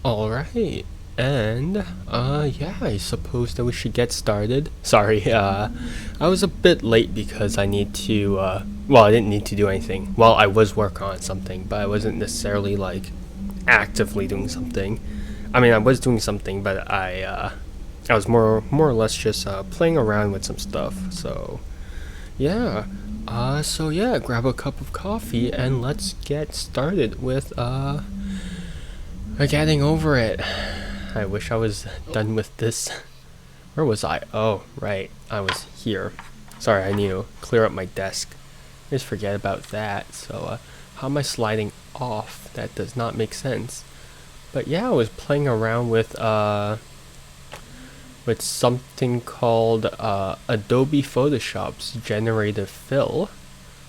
Alright, and yeah, I suppose that we should get started. Sorry, I was a bit late because I need to, well, I didn't need to do anything. Well, I was working on something, but I wasn't necessarily, like, actively doing something. I mean, I was doing something, but I was more or less just, playing around with some stuff, so, yeah. So yeah, grab a cup of coffee and let's get started with, getting over it. I wish I was done with this. Where was I? Oh, right. I was here. Sorry, I need to clear up my desk. Just forget about that. So, how am I sliding off? That does not make sense. But yeah, I was playing around with something called Adobe Photoshop's Generative Fill,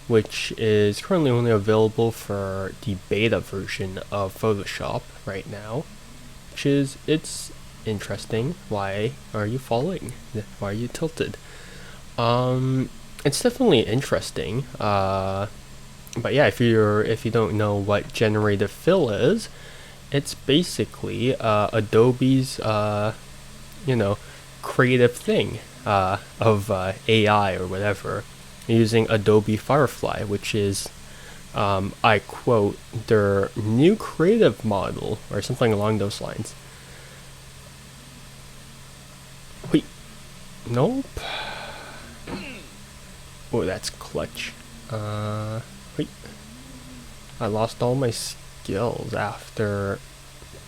which is currently only available for the beta version of Photoshop right now. Which is, it's interesting. Why are you falling? Why are you tilted? It's definitely interesting. But yeah, if you don't know what generative fill is, it's basically Adobe's you know creative thing of AI or whatever, using Adobe Firefly, which is I quote, their new creative model, or something along those lines. Wait, nope. Oh, that's clutch. Wait. I lost all my skills after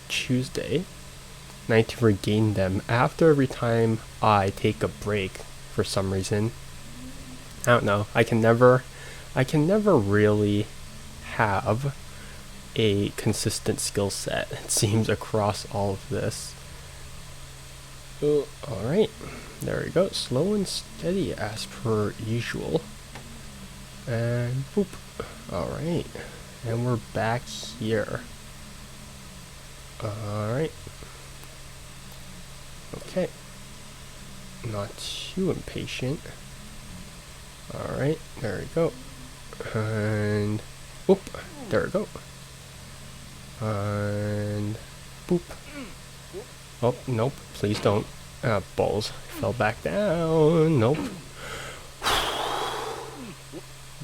Tuesday. And I need to regain them after every time I take a break for some reason. I don't know. I can never really have a consistent skill set, it seems, across all of this. Alright, there we go. Slow and steady as per usual. And boop. Alright, and we're back here. Alright. Okay. Not too impatient. Alright, there we go. And boop, there we go. And boop. Oh, nope, please don't. Balls fell back down. Nope.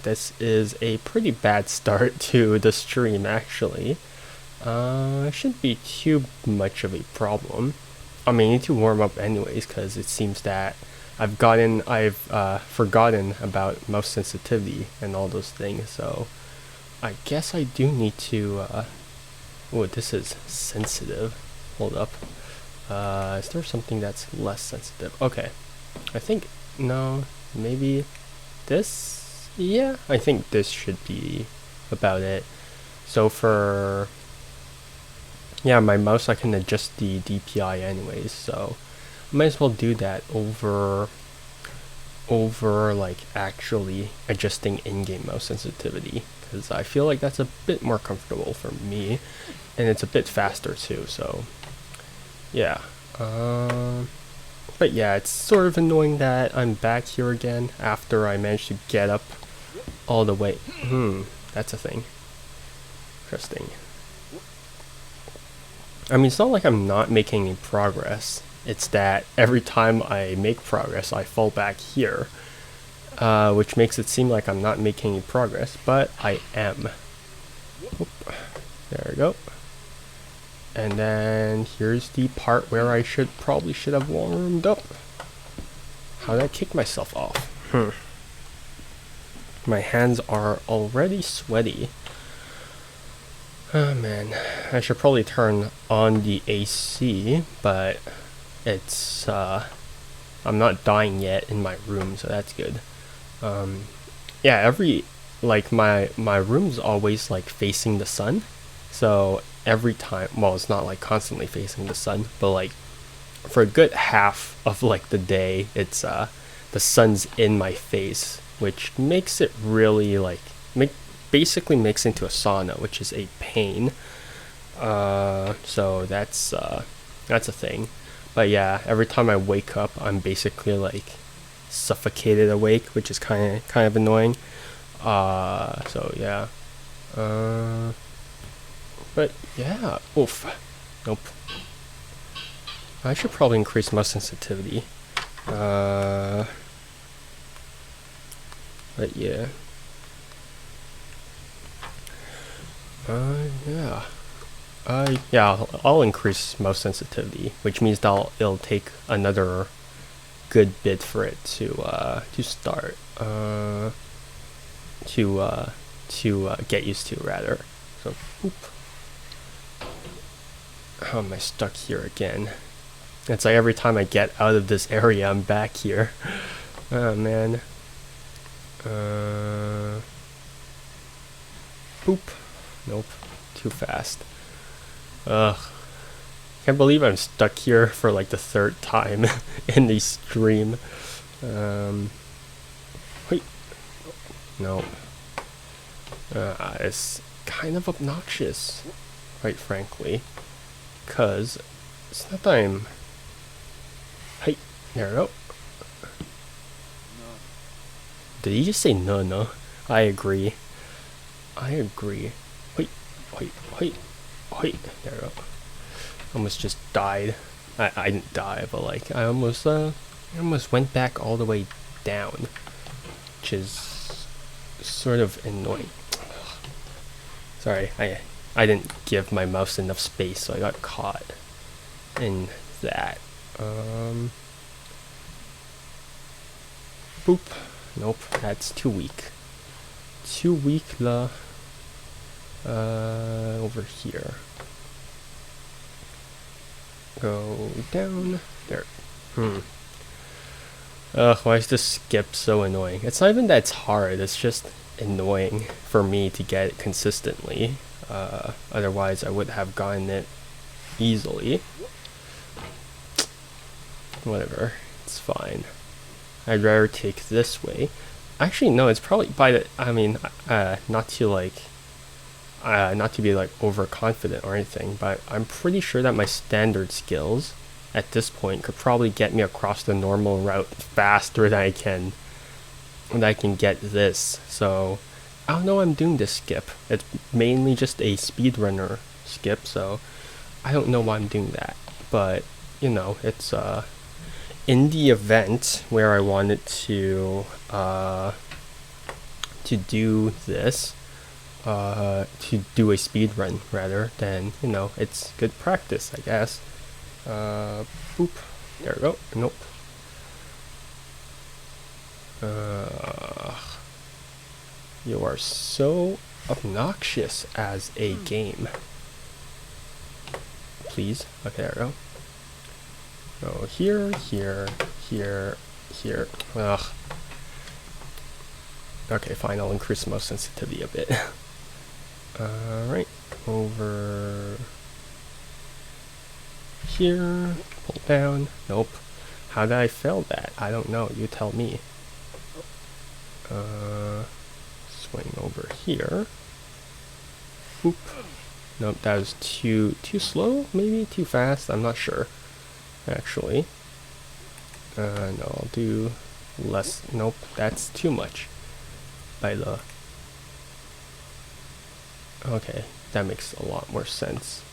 This is a pretty bad start to the stream, actually. Shouldn't be too much of a problem. I mean, I need to warm up anyways, because it seems that I've forgotten about mouse sensitivity and all those things, so I guess I do need to, oh, this is sensitive. Hold up. Is there something that's less sensitive? Okay. I think, no, maybe this? Yeah, I think this should be about it. So for, yeah, my mouse, I can adjust the DPI anyways, so I might as well do that over like actually adjusting in-game mouse sensitivity, because I feel like that's a bit more comfortable for me, and it's a bit faster too, so yeah. But yeah, it's sort of annoying that I'm back here again after I managed to get up all the way. That's a thing. Interesting. I mean, it's not like I'm not making any progress. It's that every time I make progress, I fall back here, which makes it seem like I'm not making any progress, but I am. Oop. There we go. And then here's the part where I probably should have warmed up. How did I kick myself off? My hands are already sweaty. Oh man, I should probably turn on the AC, but it's I'm not dying yet in my room, so that's good. Yeah, like my room's always like facing the sun, so every time, well, it's not like constantly facing the sun, but like for a good half of like the day, it's the sun's in my face, which makes it really like basically makes into a sauna, which is a pain. So that's a thing. But yeah, every time I wake up, I'm basically like suffocated awake, which is kind of annoying. So yeah. But yeah, oof. Nope. I should probably increase mouse sensitivity. But yeah. Yeah. Yeah, I'll increase mouse sensitivity, which means that it'll take another good bit for it to start to get used to, rather. So, oop. How am I stuck here again? It's like every time I get out of this area, I'm back here. Oh man. Boop. Nope. Too fast. Ugh. Can't believe I'm stuck here for like the third time in the stream. Wait. No. It's kind of obnoxious, quite frankly. Cause it's not that I'm... Hey, there we go. Did he just say no, no? I agree. I agree. Wait, wait, wait, wait. There we go. Almost just died. I didn't die, but like I almost went back all the way down, which is sort of annoying. Sorry, I didn't give my mouse enough space, so I got caught in that. Boop. Nope, that's too weak. Too weak, la. Over here. Go down. There. Ugh, why is this skip so annoying? It's not even that it's hard, it's just annoying for me to get it consistently. Otherwise I would have gotten it easily. Whatever, it's fine. I'd rather take this way. Actually, no, it's probably by the, I mean, not to be like overconfident or anything, but I'm pretty sure that my standard skills at this point could probably get me across the normal route faster than I can get this. So I don't know why I'm doing this skip. It's mainly just a speedrunner skip, so I don't know why I'm doing that. But you know, it's in the event where I wanted to do this, to do a speed run rather, then you know it's good practice, I guess. Boop. There we go. Nope. You are so obnoxious as a game. Please. Okay, there we go. Go here, here, here, here. Ugh. Okay, fine. I'll increase mouse sensitivity a bit. Right. Over here. Pull down. Nope. How did I fail that? I don't know. You tell me. Swing over here. Oop. Nope, that was too slow? Maybe too fast? I'm not sure. Actually. No, I'll do less. Nope, that's too much. By the... Okay, that makes a lot more sense.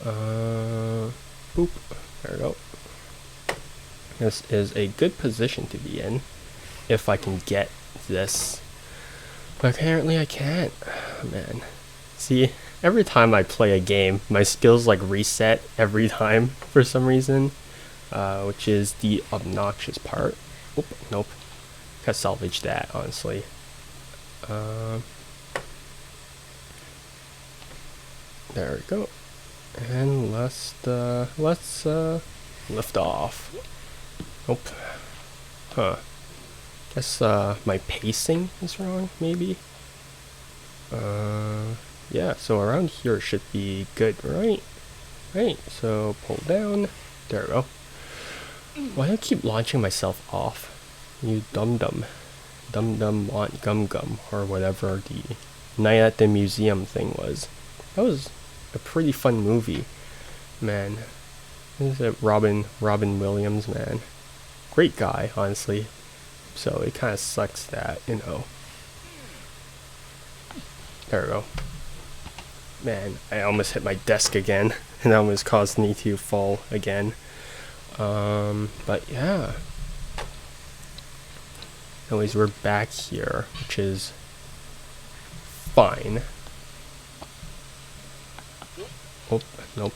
Boop. There we go. This is a good position to be in if I can get this. But apparently I can't. Man. See, every time I play a game, my skills like reset every time for some reason. Which is the obnoxious part. Oop, nope. Gotta salvage that, honestly. There we go. And let's lift off. Nope. Huh. Guess my pacing is wrong, maybe? Yeah, so around here should be good, right? Right, so pull down. There we go. Why do I keep launching myself off? You dum-dum. Dum-dum want gum-gum, or whatever the Night at the Museum thing was. That was a pretty fun movie. Man. Is it Robin Williams, man? Great guy, honestly. So it kind of sucks that, you know. There we go. Man, I almost hit my desk again, and that almost caused me to fall again. But yeah. Anyways, we're back here, which is fine. Oh, nope.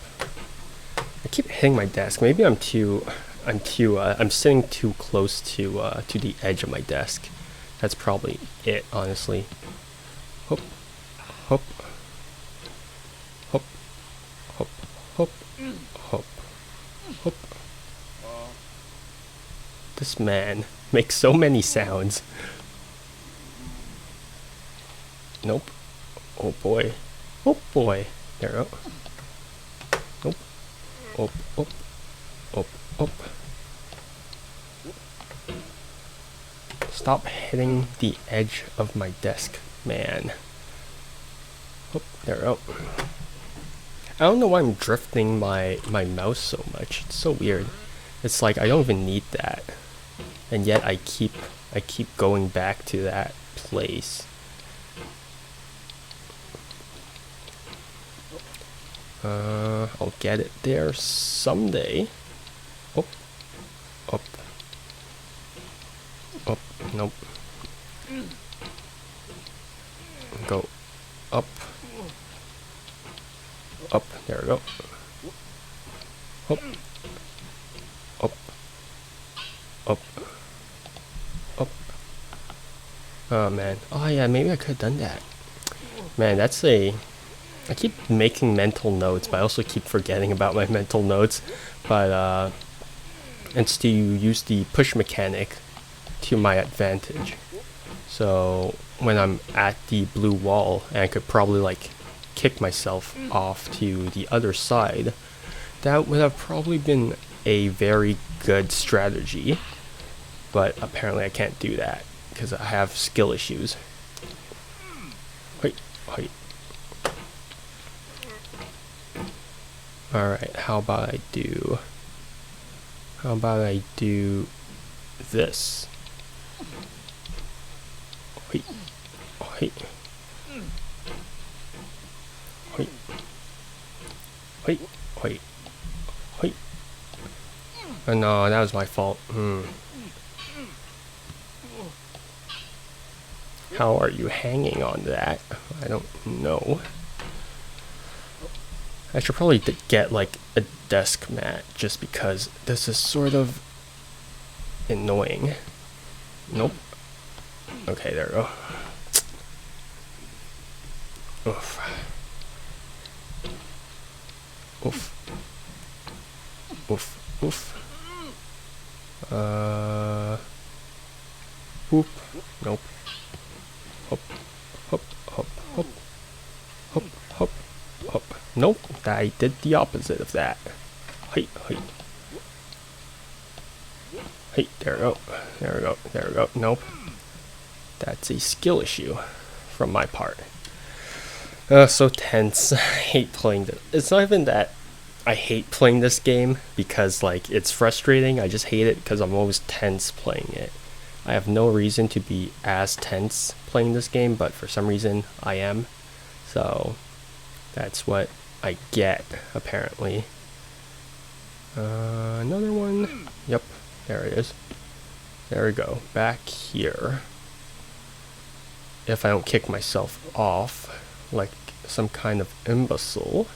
I keep hitting my desk. Maybe I'm sitting too close to the edge of my desk. That's probably it, honestly. Hop, hop, hop, hop, hop, hop, hop. This man makes so many sounds. Nope. Oh boy. Oh boy. There we go. Nope. Up, up, up, up. Stop hitting the edge of my desk, man. Oh, there we go. I don't know why I'm drifting my mouse so much. It's so weird. It's like I don't even need that. And yet I keep going back to that place. I'll get it there someday. Up, up, up. Nope. Go up, up. There we go. Up, up, up, up. Oh man. Oh yeah, maybe I could have done that. Man, that's a... I keep making mental notes, but I also keep forgetting about my mental notes. But it's to use the push mechanic to my advantage. So when I'm at the blue wall, and I could probably like kick myself off to the other side, that would have probably been a very good strategy. But apparently I can't do that because I have skill issues. Wait, wait. Alright, how about I do this? Wait, wait, wait, wait, wait, wait. Oh no, that was my fault. How are you hanging on that? I don't know. I should probably get like a desk mat just because this is sort of annoying. Nope. Okay, there we go. Oof. Oof. Oof. Oof. Whoop. Nope. Hop. Hop. Hop. Hop. Hop. Hop. Hop. Nope. I did the opposite of that. Hey. Hey. Hey. There we go. There we go. There we go. Nope. That's a skill issue from my part. So tense. I hate playing this. It's not even that I hate playing this game because like it's frustrating. I just hate it because I'm always tense playing it. I have no reason to be as tense playing this game, but for some reason I am. So that's what I get, apparently. Another one. Yep, there it is. There we go. Back here. If I don't kick myself off like some kind of imbecile.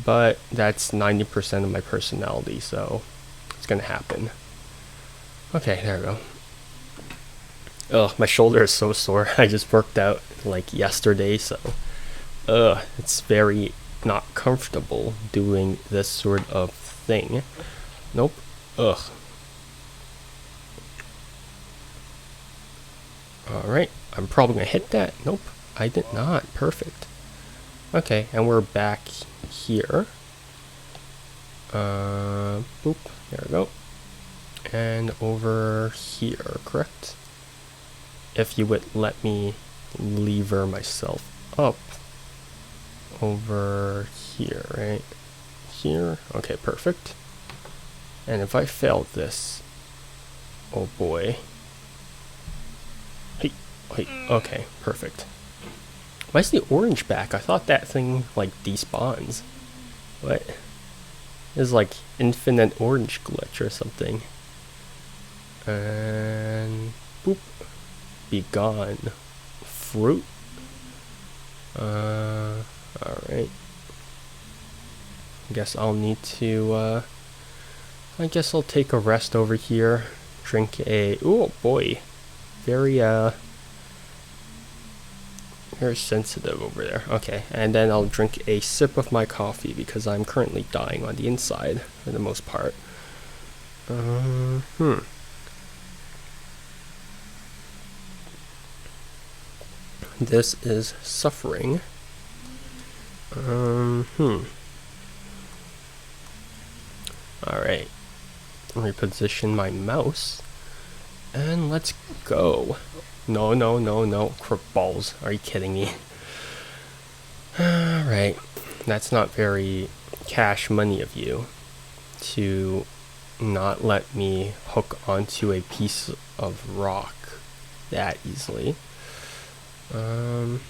But that's 90% of my personality, so it's gonna happen. Okay, there we go. Ugh, my shoulder is so sore. I just worked out like yesterday, so it's very not comfortable doing this sort of thing. Nope. Ugh. Alright, I'm probably gonna hit that. Nope, I did not. Perfect. Okay, and we're back here. Boop, there we go. And over here, correct? If you would let me lever myself up over here, right? Here, okay, perfect. And if I failed this, oh boy. Hey, okay, perfect. Why's the orange back? I thought that thing like despawns. What? It's like infinite orange glitch or something. And boop. Be gone. Fruit. Alright. Guess I'll need to I guess I'll take a rest over here. Drink a oh boy. Very very sensitive over there. Okay, and then I'll drink a sip of my coffee because I'm currently dying on the inside for the most part. This is suffering. Alright. Reposition my mouse. And let's go. No. Balls. Are you kidding me? Alright. That's not very cash money of you to not let me hook onto a piece of rock that easily. Man.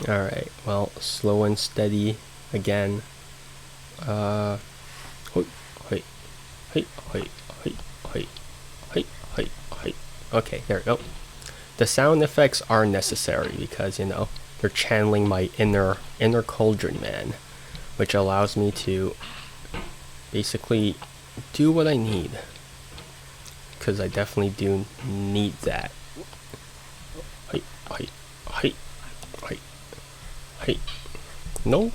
Alright, well, slow and steady again. Okay, there we go. The sound effects are necessary because, you know, they're channeling my inner cauldron man, which allows me to basically do what I need. Because I definitely do need that. Nope.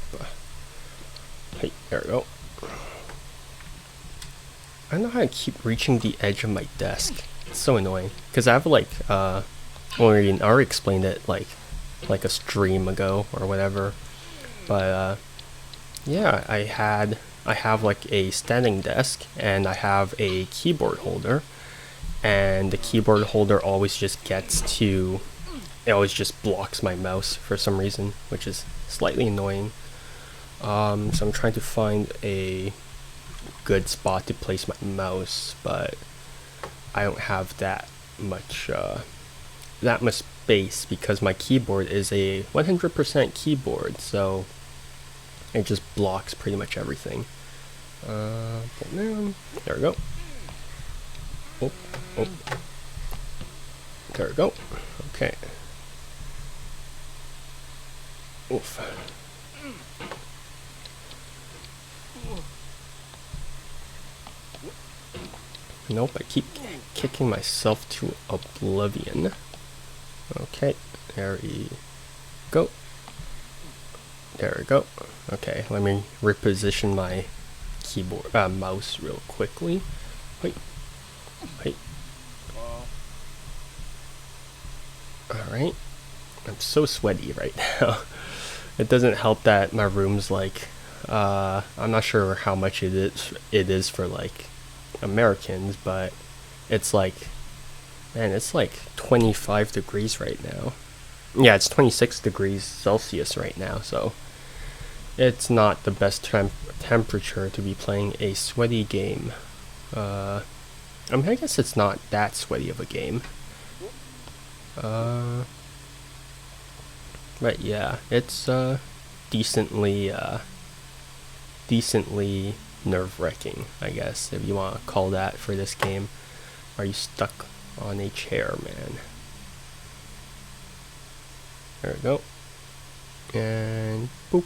Hey, there we go. I don't know how to keep reaching the edge of my desk. It's so annoying. Because I have like, well, I already explained it like a stream ago or whatever. But yeah, I have like a standing desk and I have a keyboard holder. And the keyboard holder always just it always just blocks my mouse for some reason, which is slightly annoying. So I'm trying to find a good spot to place my mouse, but I don't have that much space because my keyboard is a 100% keyboard, so it just blocks pretty much everything. There we go. Oh. There we go. Okay. Oof. Nope, I keep kicking myself to oblivion. Okay, there we go. There we go. Okay, let me reposition my keyboard, mouse real quickly. Wait. Alright. I'm so sweaty right now. It doesn't help that my room's like, I'm not sure how much it is for like Americans, but it's like, man, it's like 25 degrees right now. Yeah, it's 26 degrees Celsius right now, so it's not the best temperature to be playing a sweaty game. I mean, I guess it's not that sweaty of a game. But yeah, it's decently nerve-wracking, I guess, if you want to call that for this game. Are you stuck on a chair, man? There we go. And boop.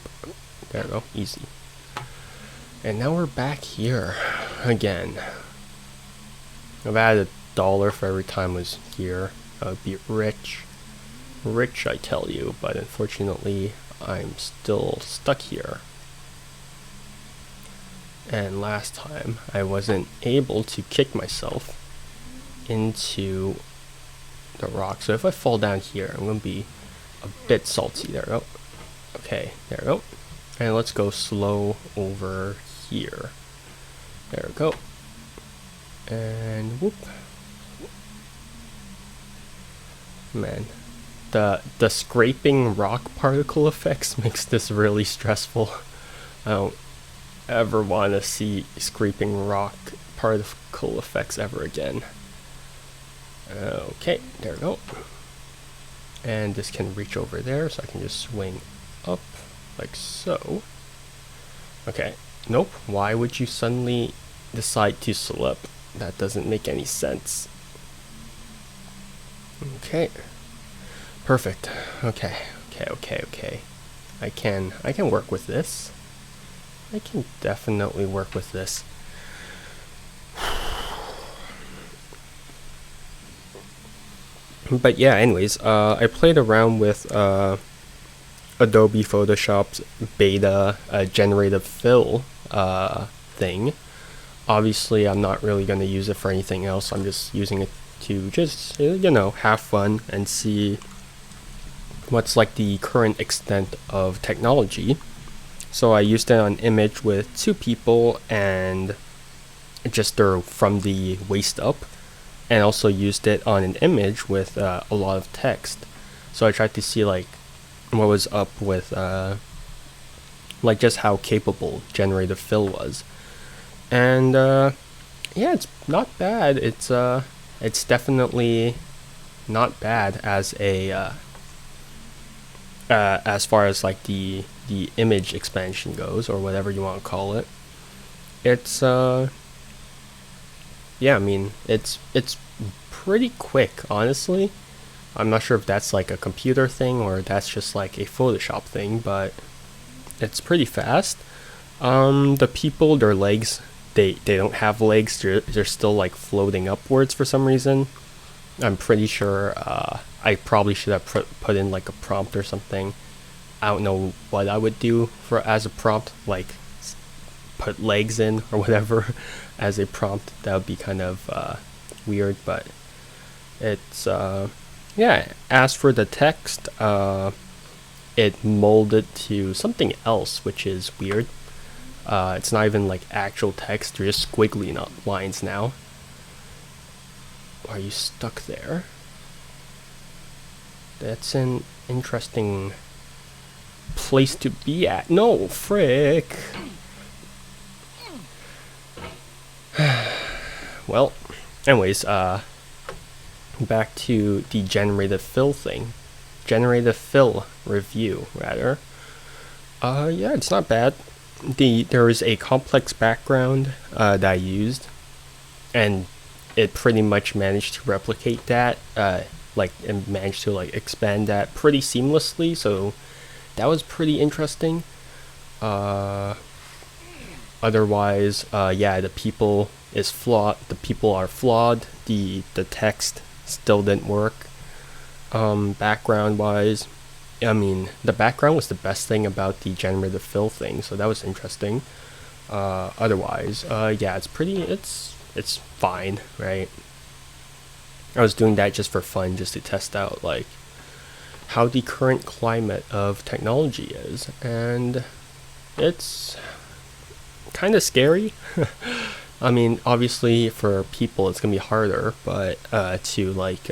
There we go. Easy. And now we're back here again. If I had $1 for every time I was here, I would be rich. Rich, I tell you, but unfortunately, I'm still stuck here. And last time, I wasn't able to kick myself into the rock. So if I fall down here, I'm going to be a bit salty. There we go. Okay, there we go. And let's go slow over here. There we go. And whoop. Man. The scraping rock particle effects makes this really stressful. I don't ever want to see scraping rock particle effects ever again. Okay, there we go. And this can reach over there, so I can just swing up like so. Okay, nope. Why would you suddenly decide to slip? That doesn't make any sense. Okay, perfect. Okay. I can work with this. I can definitely work with this. But yeah, anyways, I played around with Adobe Photoshop's beta generative fill thing. Obviously, I'm not really going to use it for anything else. I'm just using it to just, have fun and see what's like the current extent of technology. So I used it on an image with two people and just they're from the waist up, and also used it on an image with a lot of text. So I tried to see like what was up with like just how capable generative fill was. And yeah, it's not bad. It's definitely not bad as a as far as like the image expansion goes, or whatever you want to call it. It's yeah, I mean it's pretty quick, honestly. I'm not sure if that's like a computer thing or that's just like a Photoshop thing, but it's pretty fast. The people, their legs, they don't have legs. They're still like floating upwards for some reason. I'm pretty sure I probably should have put in like a prompt or something. I don't know what I would do for as a prompt, like put legs in or whatever as a prompt. That would be kind of weird, but it's yeah. As for the text, it molded to something else, which is weird. It's not even like actual text; they're just squiggly lines now. Are you stuck there? That's an interesting place to be at. No, frick. Well, anyways, back to the generative fill thing. Generative fill review, rather. Yeah, it's not bad. There is a complex background that I used, and it pretty much managed to replicate that, and managed to like expand that pretty seamlessly. So that was pretty interesting. Otherwise, yeah, the people is flawed. The people are flawed. The text still didn't work. Background wise, I mean, the background was the best thing about the generative fill thing, so that was interesting. Otherwise, yeah, it's fine, right? I was doing that just for fun, just to test out like how the current climate of technology is, and it's kind of scary. I mean, obviously for people it's gonna be harder, but to like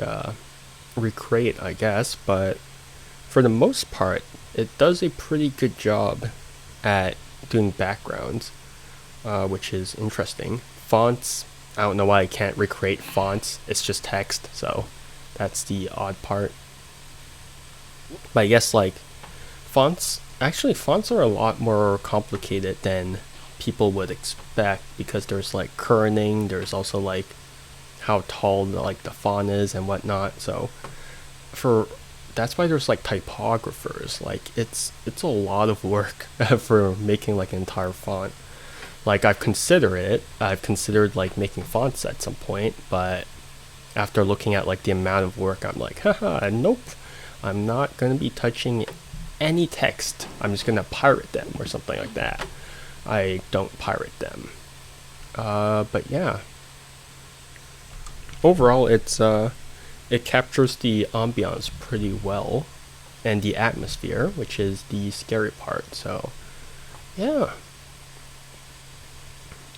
recreate, I guess. But for the most part, it does a pretty good job at doing backgrounds, which is interesting. Fonts, I don't know why I can't recreate fonts. It's just text, so that's the odd part. But I guess like fonts are a lot more complicated than people would expect, because there's like kerning, there's also like how tall like the font is and whatnot. So for that's why there's like typographers. Like it's a lot of work for making like an entire font. Like I've considered like making fonts at some point, but after looking at like the amount of work, I'm like, haha, nope. I'm not gonna be touching any text. I'm just gonna pirate them or something like that. I don't pirate them. But yeah. Overall, it captures the ambiance pretty well, and the atmosphere, which is the scary part. So, yeah.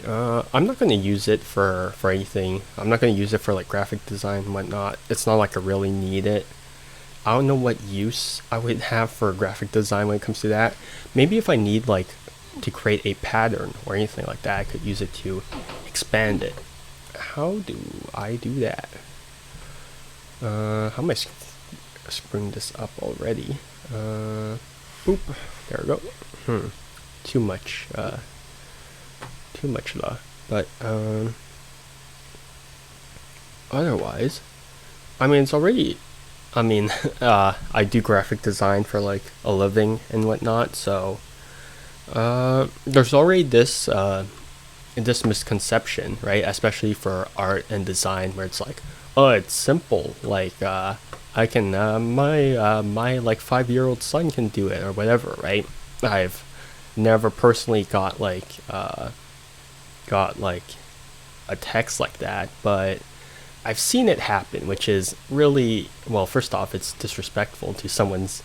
I'm not gonna use it for anything. I'm not gonna use it for like graphic design and whatnot. It's not like I really need it. I don't know what use I would have for graphic design when it comes to that. Maybe if I need like to create a pattern or anything like that, I could use it to expand it. How do I do that? How am I screwing this up already? Boop. There we go. Too much. Too much law. But otherwise, I mean, it's already. I mean, I do graphic design for like a living and whatnot, so there's already this misconception, right? Especially for art and design, where it's like, oh, it's simple. Like, I can, my like 5-year-old son can do it or whatever, right? I've never personally got like a text like that, but I've seen it happen, which is really, well, first off, it's disrespectful to someone's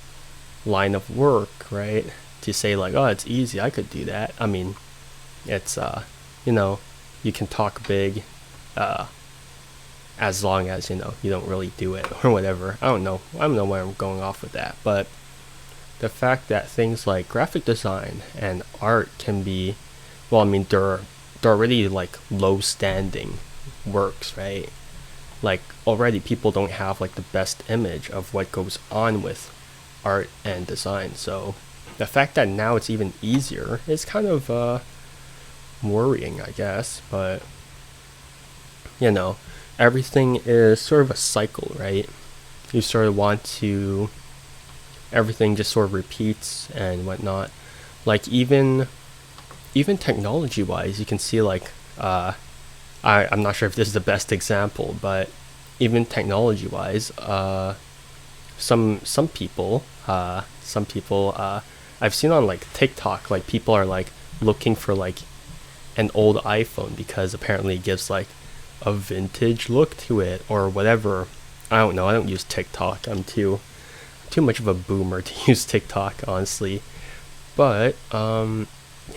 line of work, right? To say like, oh, it's easy, I could do that. I mean, it's you know, you can talk big, uh, as long as you don't really do it or whatever. I don't know where I'm going off with that, but the fact that things like graphic design and art can be, well, I mean, they're already like low standing works, right? Like already people don't have like the best image of what goes on with art and design. So the fact that now it's even easier is kind of worrying, I guess. But you know, everything is sort of a cycle, right? You sort of want to, everything just sort of repeats and whatnot. Like even technology wise, you can see like I'm not sure if this is the best example, but even technology wise, some people I've seen on like TikTok, like people are like looking for like an old iPhone because apparently it gives like a vintage look to it or whatever. I don't know. I don't use TikTok. I'm too much of a boomer to use TikTok, honestly. But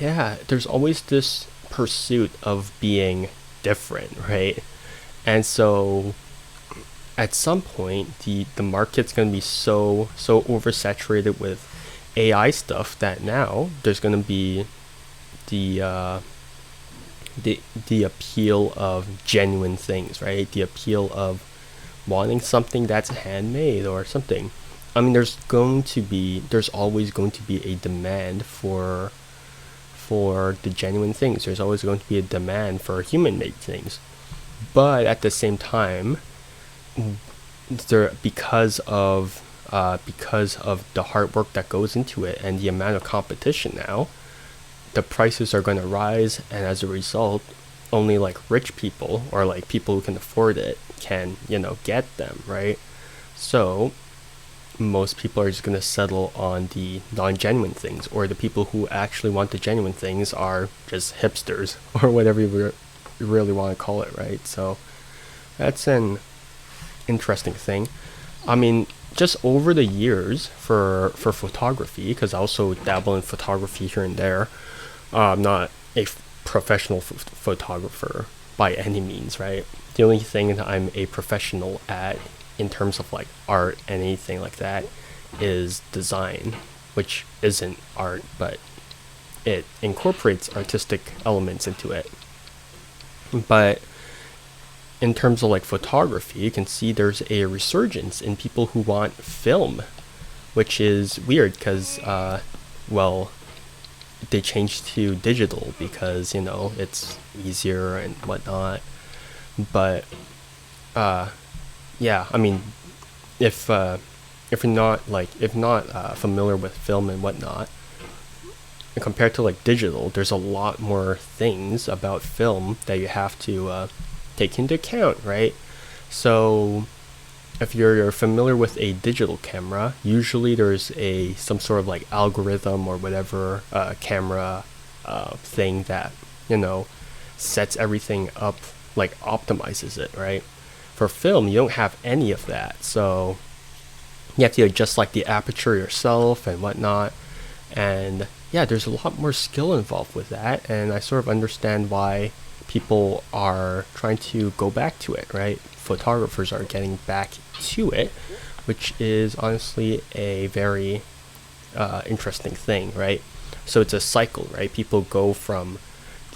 yeah, there's always this pursuit of being different, right? And so at some point the market's going to be so oversaturated with AI stuff that now there's going to be the the appeal of genuine things, right? The appeal of wanting something that's handmade or something. I mean, there's always going to be a demand for the genuine things. There's always going to be a demand for human made things. But at the same time, there because of the hard work that goes into it and the amount of competition now, the prices are going to rise, and as a result, only like rich people or like people who can afford it can get them, right? So most people are just going to settle on the non-genuine things, or the people who actually want the genuine things are just hipsters or whatever you really want to call it, right? So that's an interesting thing. I mean, just over the years for photography, because I also dabble in photography here and there. I'm not a professional photographer by any means, right? The only thing that I'm a professional at in terms of like art and anything like that is design, which isn't art, but it incorporates artistic elements into it. But in terms of like photography, you can see there's a resurgence in people who want film, which is weird because, well, they changed to digital because it's easier and whatnot. But yeah, I mean, if you're not familiar with film and whatnot, compared to like digital, there's a lot more things about film that you have to take into account, right? So if you're familiar with a digital camera, usually there's some sort of like algorithm or whatever camera thing that sets everything up, like optimizes it, right? For film, you don't have any of that, so you have to adjust like the aperture yourself and whatnot. And yeah, there's a lot more skill involved with that, and I sort of understand why people are trying to go back to it, right? Photographers are getting back to it, which is honestly a very interesting thing, right? So it's a cycle, right? People go from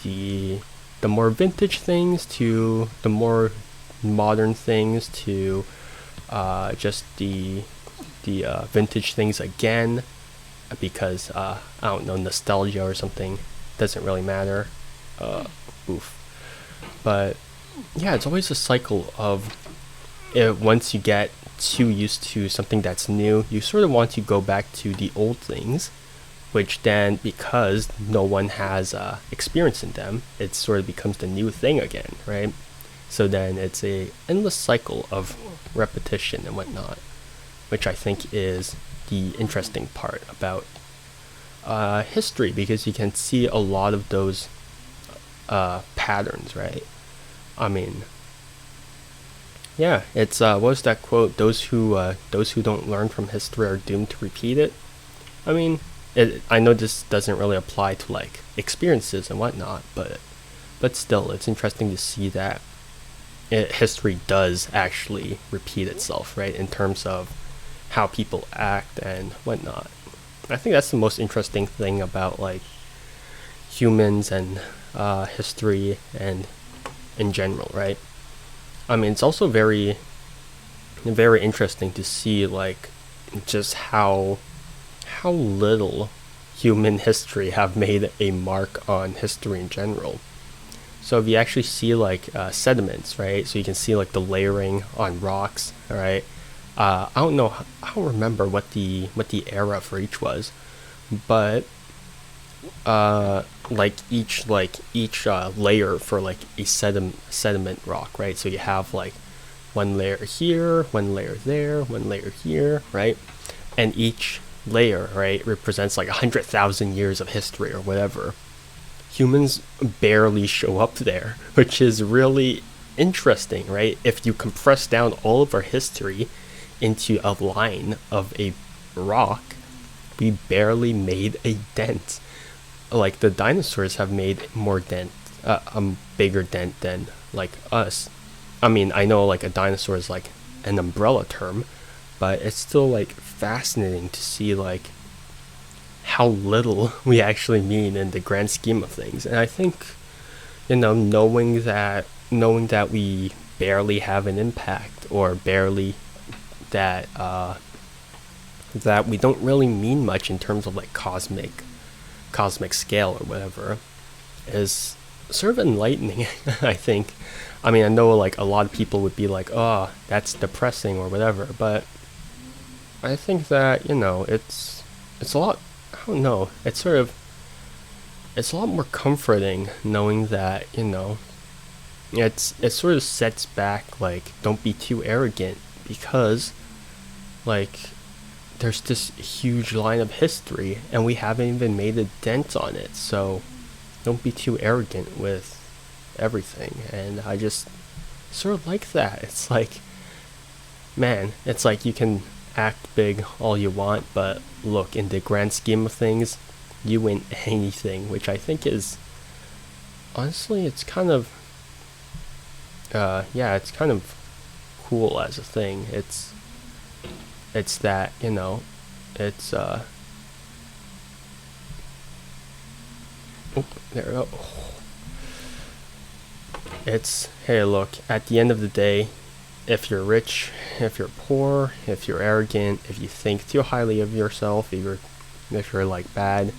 the more vintage things to the more modern things to just the vintage things again because I don't know, nostalgia or something. Doesn't really matter. Oof. But yeah, it's always a cycle of once you get too used to something that's new, you sort of want to go back to the old things, which then, because no one has experience in them, it sort of becomes the new thing again, right? So then it's a endless cycle of repetition and whatnot, which I think is the interesting part about history, because you can see a lot of those patterns, right? I mean, yeah, it's what was that quote? Those who don't learn from history are doomed to repeat it. I mean, I know this doesn't really apply to like experiences and whatnot, but still, it's interesting to see that history does actually repeat itself, right? In terms of how people act and whatnot. I think that's the most interesting thing about like humans and history and in general, right? I mean, it's also very interesting to see like just how little human history have made a mark on history in general. So if you actually see like sediments, right? So you can see like the layering on rocks, all right? I don't know, I don't remember what the era for each was, but each layer for like a sediment rock, right? So you have like one layer here, one layer there, one layer here, right? And each layer, right, represents like 100,000 years of history or whatever. Humans barely show up there, which is really interesting, right? If you compress down all of our history into a line of a rock, we barely made a dent. Like the dinosaurs have made more dent, a bigger dent than like us. I mean, I know like a dinosaur is like an umbrella term, but it's still like fascinating to see like how little we actually mean in the grand scheme of things. And I think, you know, knowing that we barely have an impact, or barely that that we don't really mean much in terms of like cosmic scale or whatever, is sort of enlightening. I think. I mean, I know like a lot of people would be like, oh, that's depressing or whatever, but I think that, you know, it's a lot, I don't know, it's a lot more comforting knowing that, you know, it sort of sets back like, don't be too arrogant, because like there's this huge line of history and we haven't even made a dent on it. So don't be too arrogant with everything. And I just sort of like that. It's like, man, it's like you can act big all you want, but look, in the grand scheme of things, you ain't anything, which I think is, honestly, it's kind of, yeah, it's kind of cool as a thing. It's that, you know, it's, oh, there we go. It's, hey, look, at the end of the day, if you're rich, if you're poor, if you're arrogant, if you think too highly of yourself, if you're like bad,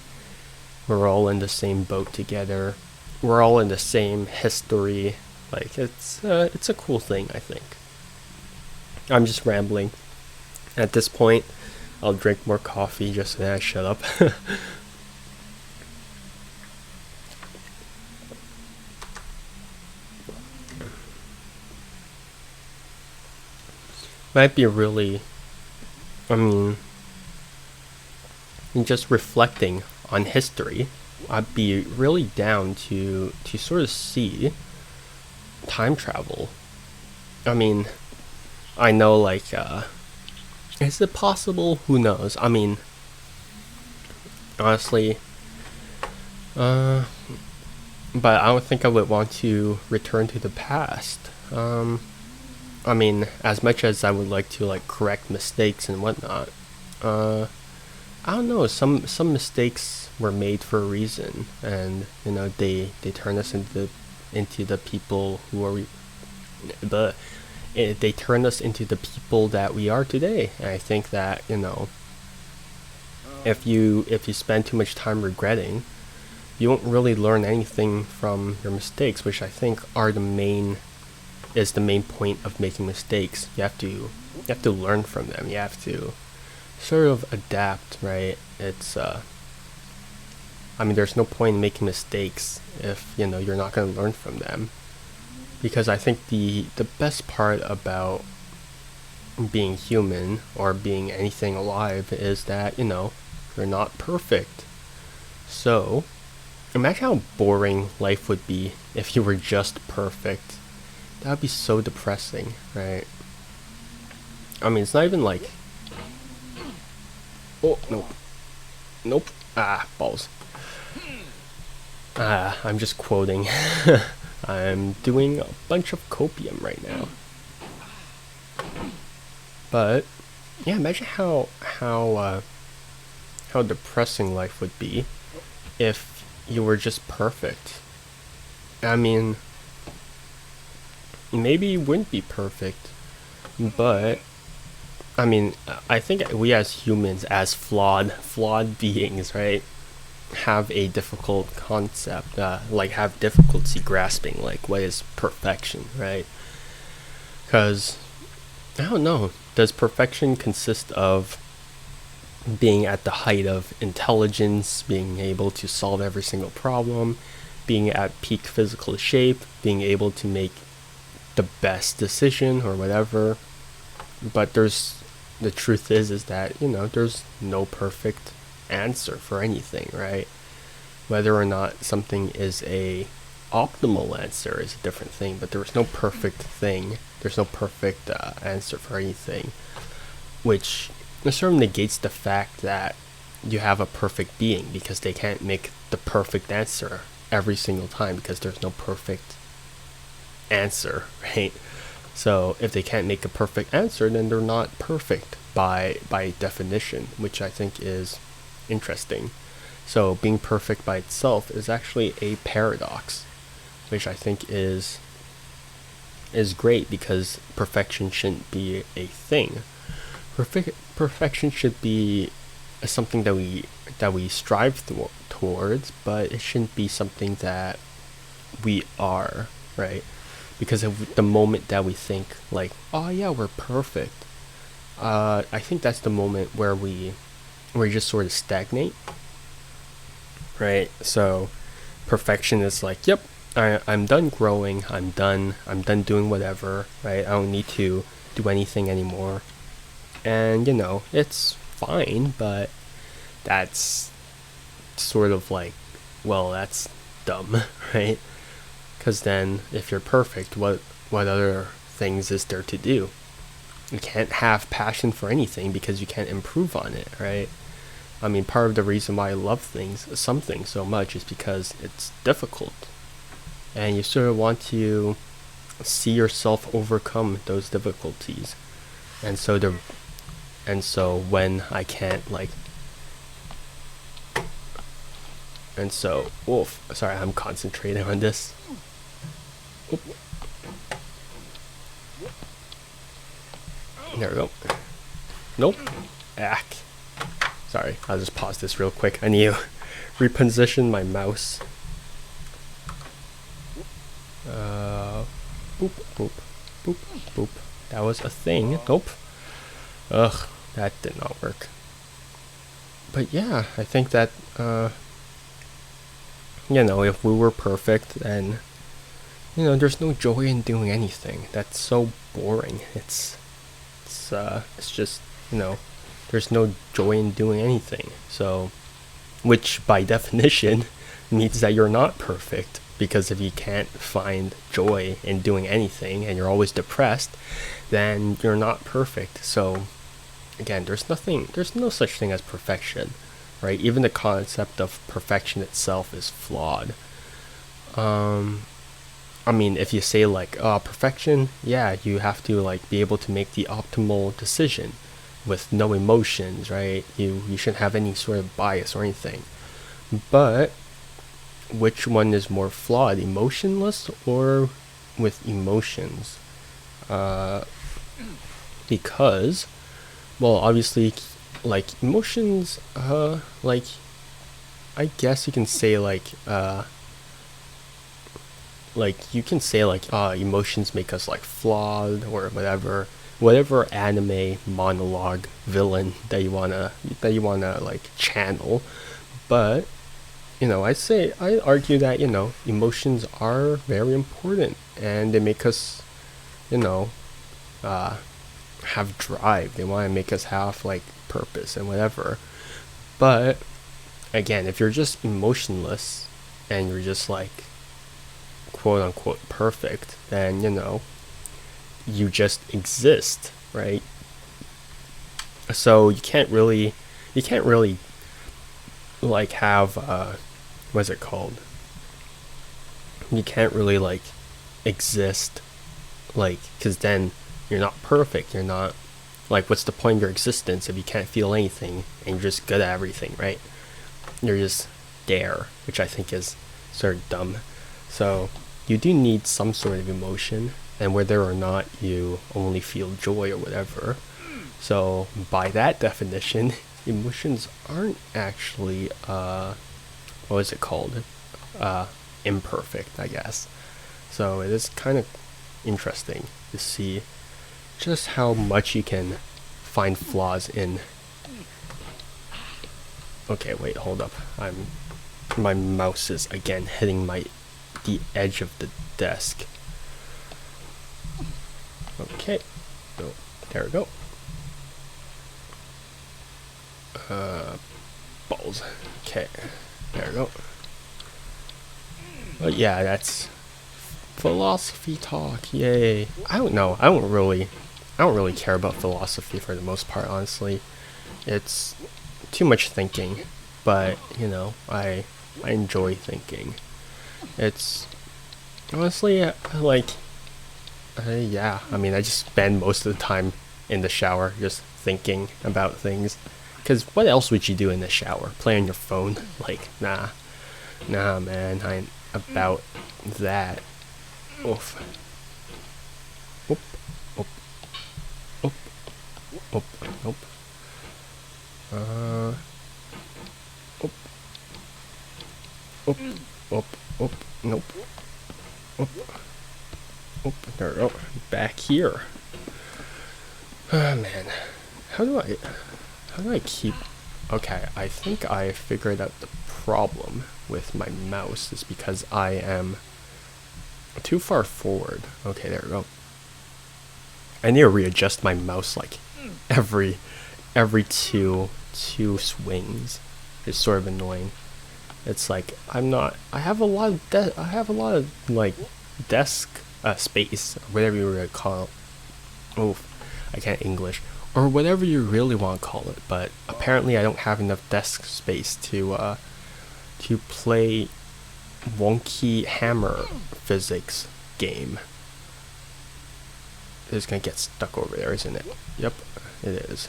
we're all in the same boat together. We're all in the same history. Like, it's a cool thing, I think. I'm just rambling. At this point, I'll drink more coffee just so that I shut up. Might be really, I mean, just reflecting on history, I'd be really down to sort of see time travel. I mean, I know like, is it possible? Who knows? I mean, honestly, but I don't think I would want to return to the past. I mean, as much as I would like to like correct mistakes and whatnot, I don't know. Some mistakes were made for a reason, and you know they turn us into the people who are, but they turn us into the people that we are today. And I think that, if you spend too much time regretting, you won't really learn anything from your mistakes, which I think is the main point of making mistakes. You have to learn from them. You have to sort of adapt, right? There's no point in making mistakes if you're not going to learn from them. Because I think the best part about being human or being anything alive is that you're not perfect. So imagine how boring life would be if you were just perfect. That would be so depressing, right? It's not even like, oh, nope, balls. I'm just quoting. I'm doing a bunch of copium right now. But yeah, imagine how depressing life would be if you were just perfect. Maybe you wouldn't be perfect, but I think we as humans, as flawed beings, right, have a difficult concept, have difficulty grasping what is perfection, right? Because I don't know, does perfection consist of being at the height of intelligence, being able to solve every single problem, being at peak physical shape, being able to make the best decision or whatever? But the truth is that there's no perfect answer for anything, right? Whether or not something is a optimal answer is a different thing, but there's no perfect thing. There's no perfect answer for anything, which sort of negates the fact that you have a perfect being, because they can't make the perfect answer every single time, because there's no perfect answer, right? So if they can't make a perfect answer, then they're not perfect by definition, which I think is interesting. So being perfect by itself is actually a paradox, which I think is great, because perfection shouldn't be a thing. Perfection should be something that we strive towards, but it shouldn't be something that we are, right? Because of the moment that we think like, oh yeah, we're perfect, I think that's the moment where we just sort of stagnate, right? So perfection is like, yep, I'm done growing, I'm done doing whatever, right? I don't need to do anything anymore. And it's fine, but that's sort of like, well, that's dumb, right? Because then if you're perfect, what other things is there to do? You can't have passion for anything because you can't improve on it, right? Part of the reason why I love some things so much is because it's difficult, and you sort of want to see yourself overcome those difficulties. And so when I can't sorry, I'm concentrating on this. Oop. There we go. Nope. Sorry, I'll just pause this real quick. I need to reposition my mouse. Boop, boop, boop, boop. That was a thing. Nope. Ugh, that did not work. But yeah, I think that, if we were perfect, then, there's no joy in doing anything. That's so boring. It's just, there's no joy in doing anything. So, which by definition means that you're not perfect, because if you can't find joy in doing anything and you're always depressed, then you're not perfect. So, again, there's no such thing as perfection, right? Even the concept of perfection itself is flawed. If you say perfection, yeah, you have to be able to make the optimal decision with no emotions, right? You shouldn't have any sort of bias or anything. But which one is more flawed, emotionless or with emotions? Uh, because, well, obviously, like emotions, like I guess you can say like you can say like emotions make us like flawed or whatever anime monologue villain that you wanna like channel. But I argue that emotions are very important, and they make us you know uh have drive. They want to make us have like purpose and whatever. But again, if you're just emotionless and you're just like quote unquote perfect, then you just exist, right? So you can't really like have what's it called? You can't really like exist like because then you're not perfect. You're not like what's the point of your existence if you can't feel anything and you're just good at everything, right? You're just there, which I think is sort of dumb. So you do need some sort of emotion, and whether or not you only feel joy or whatever. So by that definition, emotions aren't actually what is it called? Uh, Imperfect, I guess. So it is kind of interesting to see just how much you can find flaws in. Okay, wait, hold up. My mouse is again hitting the edge of the desk. Okay. Oh, there we go. Balls. Okay. There we go. But yeah, that's philosophy talk. Yay. I don't know. I don't really care about philosophy for the most part, honestly. It's too much thinking, but I enjoy thinking. It's honestly like yeah, I mean, I just spend most of the time in the shower just thinking about things. Because what else would you do in the shower? Play on your phone? Like, nah, man, I ain't about that. Oof. Oop, oop, oop, oop, nope. Oop, oop, oop, oop, nope. Oop, oop, there we go. Back here. Oh, man. How do I keep... Okay, I think I figured out the problem with my mouse is because I am too far forward. Okay, there we go. I need to readjust my mouse like every two swings. It's sort of annoying. It's like I have a lot of like desk space, whatever you were gonna call it. Oh, I can't English. Or whatever you really want to call it, but apparently I don't have enough desk space to play wonky hammer physics game. It's gonna get stuck over there, isn't it? Yep, it is.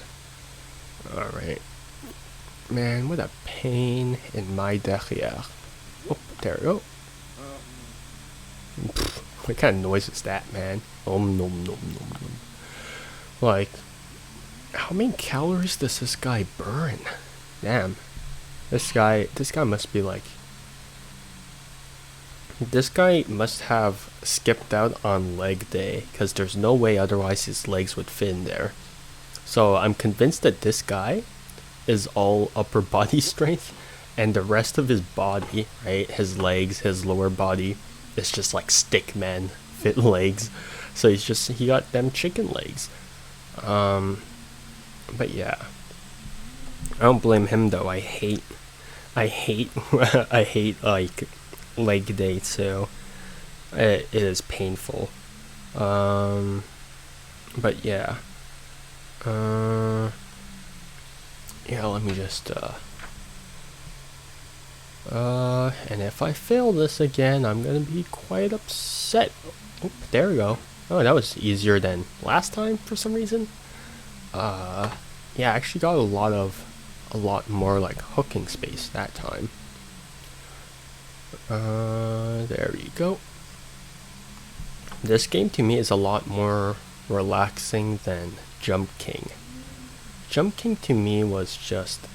Alright. Man, what a pain in my derrière. Oh, there we go. What kind of noise is that, man? Nom nom nom nom nom. Like, how many calories does this guy burn? Damn. This guy must be like... This guy must have skipped out on leg day, because there's no way otherwise his legs would fit in there. So I'm convinced that this guy is all upper body strength, and the rest of his body, right, his legs, his lower body, is just like stick man fit legs. So he got them chicken legs. But yeah, I don't blame him though. I hate I hate like leg day too. It is painful. But yeah. Yeah, let me just and if I fail this again, I'm gonna be quite upset. Oh, there we go. Oh, that was easier than last time for some reason. Yeah, I actually got a lot more like hooking space that time. There we go. This game to me is a lot more relaxing than Jump King. Jump King to me was just,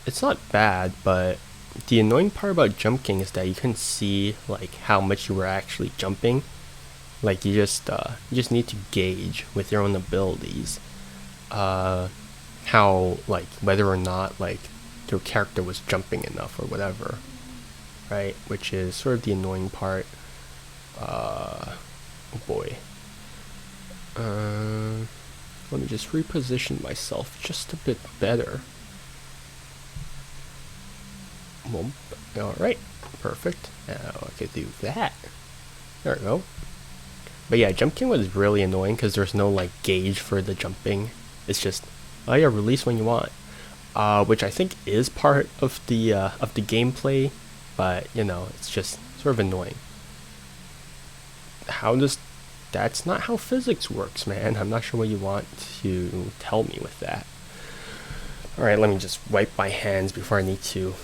it's not bad, but the annoying part about Jump King is that you can see like how much you were actually jumping. Like you just need to gauge with your own abilities how, like, whether or not like your character was jumping enough or whatever, right? Which is sort of the annoying part. Oh boy. Let me just reposition myself just a bit better. Alright, perfect. Now I could do that. There we go. But yeah, Jump King was really annoying because there's no like gauge for the jumping. It's just, oh yeah, release when you want. Which I think is part of the gameplay, but you know, it's just sort of annoying. That's not how physics works, man. I'm not sure what you want to tell me with that. Alright, let me just wipe my hands before I need to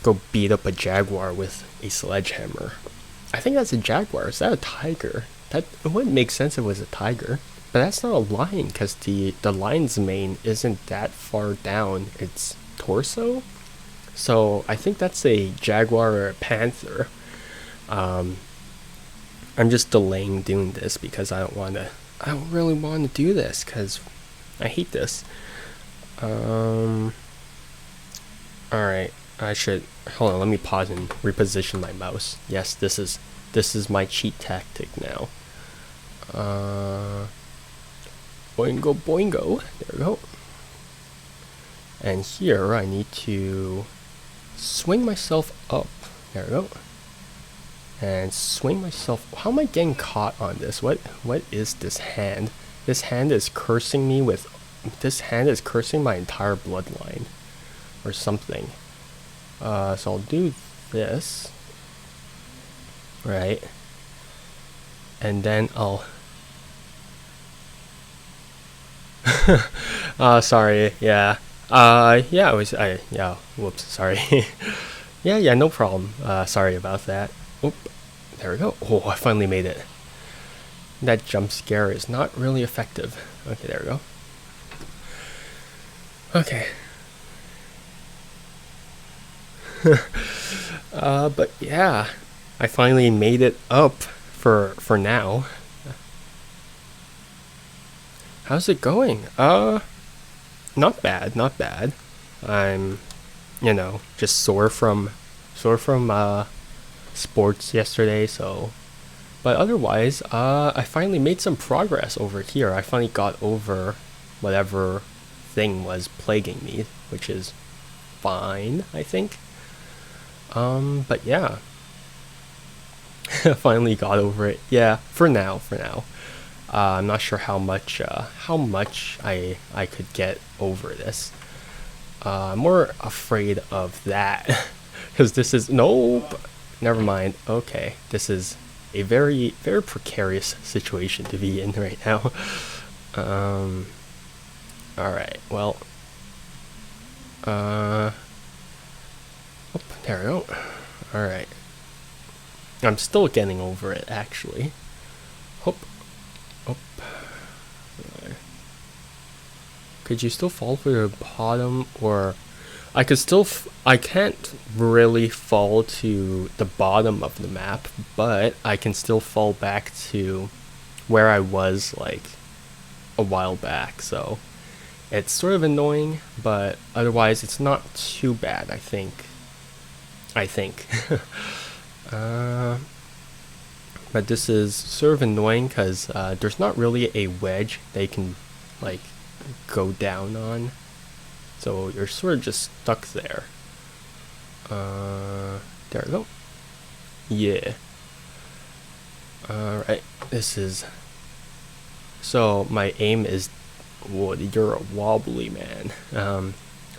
go beat up a jaguar with a sledgehammer. I think that's a jaguar. Is that a tiger? That it wouldn't make sense if it was a tiger. But that's not a lion, because the lion's mane isn't that far down its torso. So I think that's a jaguar or a panther. I'm just delaying doing this because I don't really want to do this because I hate this. Alright, I should, hold on, let me pause and reposition my mouse. Yes, this is my cheat tactic now. Boingo boingo, there we go. And here I need to swing myself up, there we go. And swing myself. How am I getting caught on this? What is this hand? This hand is cursing me with. This hand is cursing my entire bloodline, or something. So I'll do this, right? And then I'll. Sorry. Yeah. Yeah. Yeah. Whoops. Sorry. Yeah. No problem. Sorry about that. Oop, there we go. Oh, I finally made it. That jump scare is not really effective. Okay, there we go. Okay. But yeah, I finally made it up for now. How's it going? Not bad. I'm, just sore from sports yesterday, so, but otherwise I finally made some progress over here. I finally got over whatever thing was plaguing me, which is fine, I think. But yeah, finally got over it. Yeah, for now. I'm not sure how much I could get over this. I'm more afraid of that because this is, nope, never mind. Okay, this is a very, very precarious situation to be in right now. Alright, well, oh, there we go. Alright, I'm still getting over it, actually. Hop. Could you still fall for the bottom, or I could still I can't really fall to the bottom of the map, but I can still fall back to where I was like a while back, so it's sort of annoying, but otherwise it's not too bad, I think. But this is sort of annoying because there's not really a wedge they can like go down on, so you're sort of just stuck there. There we go. Yeah. Alright, this is, so my aim is, whoa, you're a wobbly man.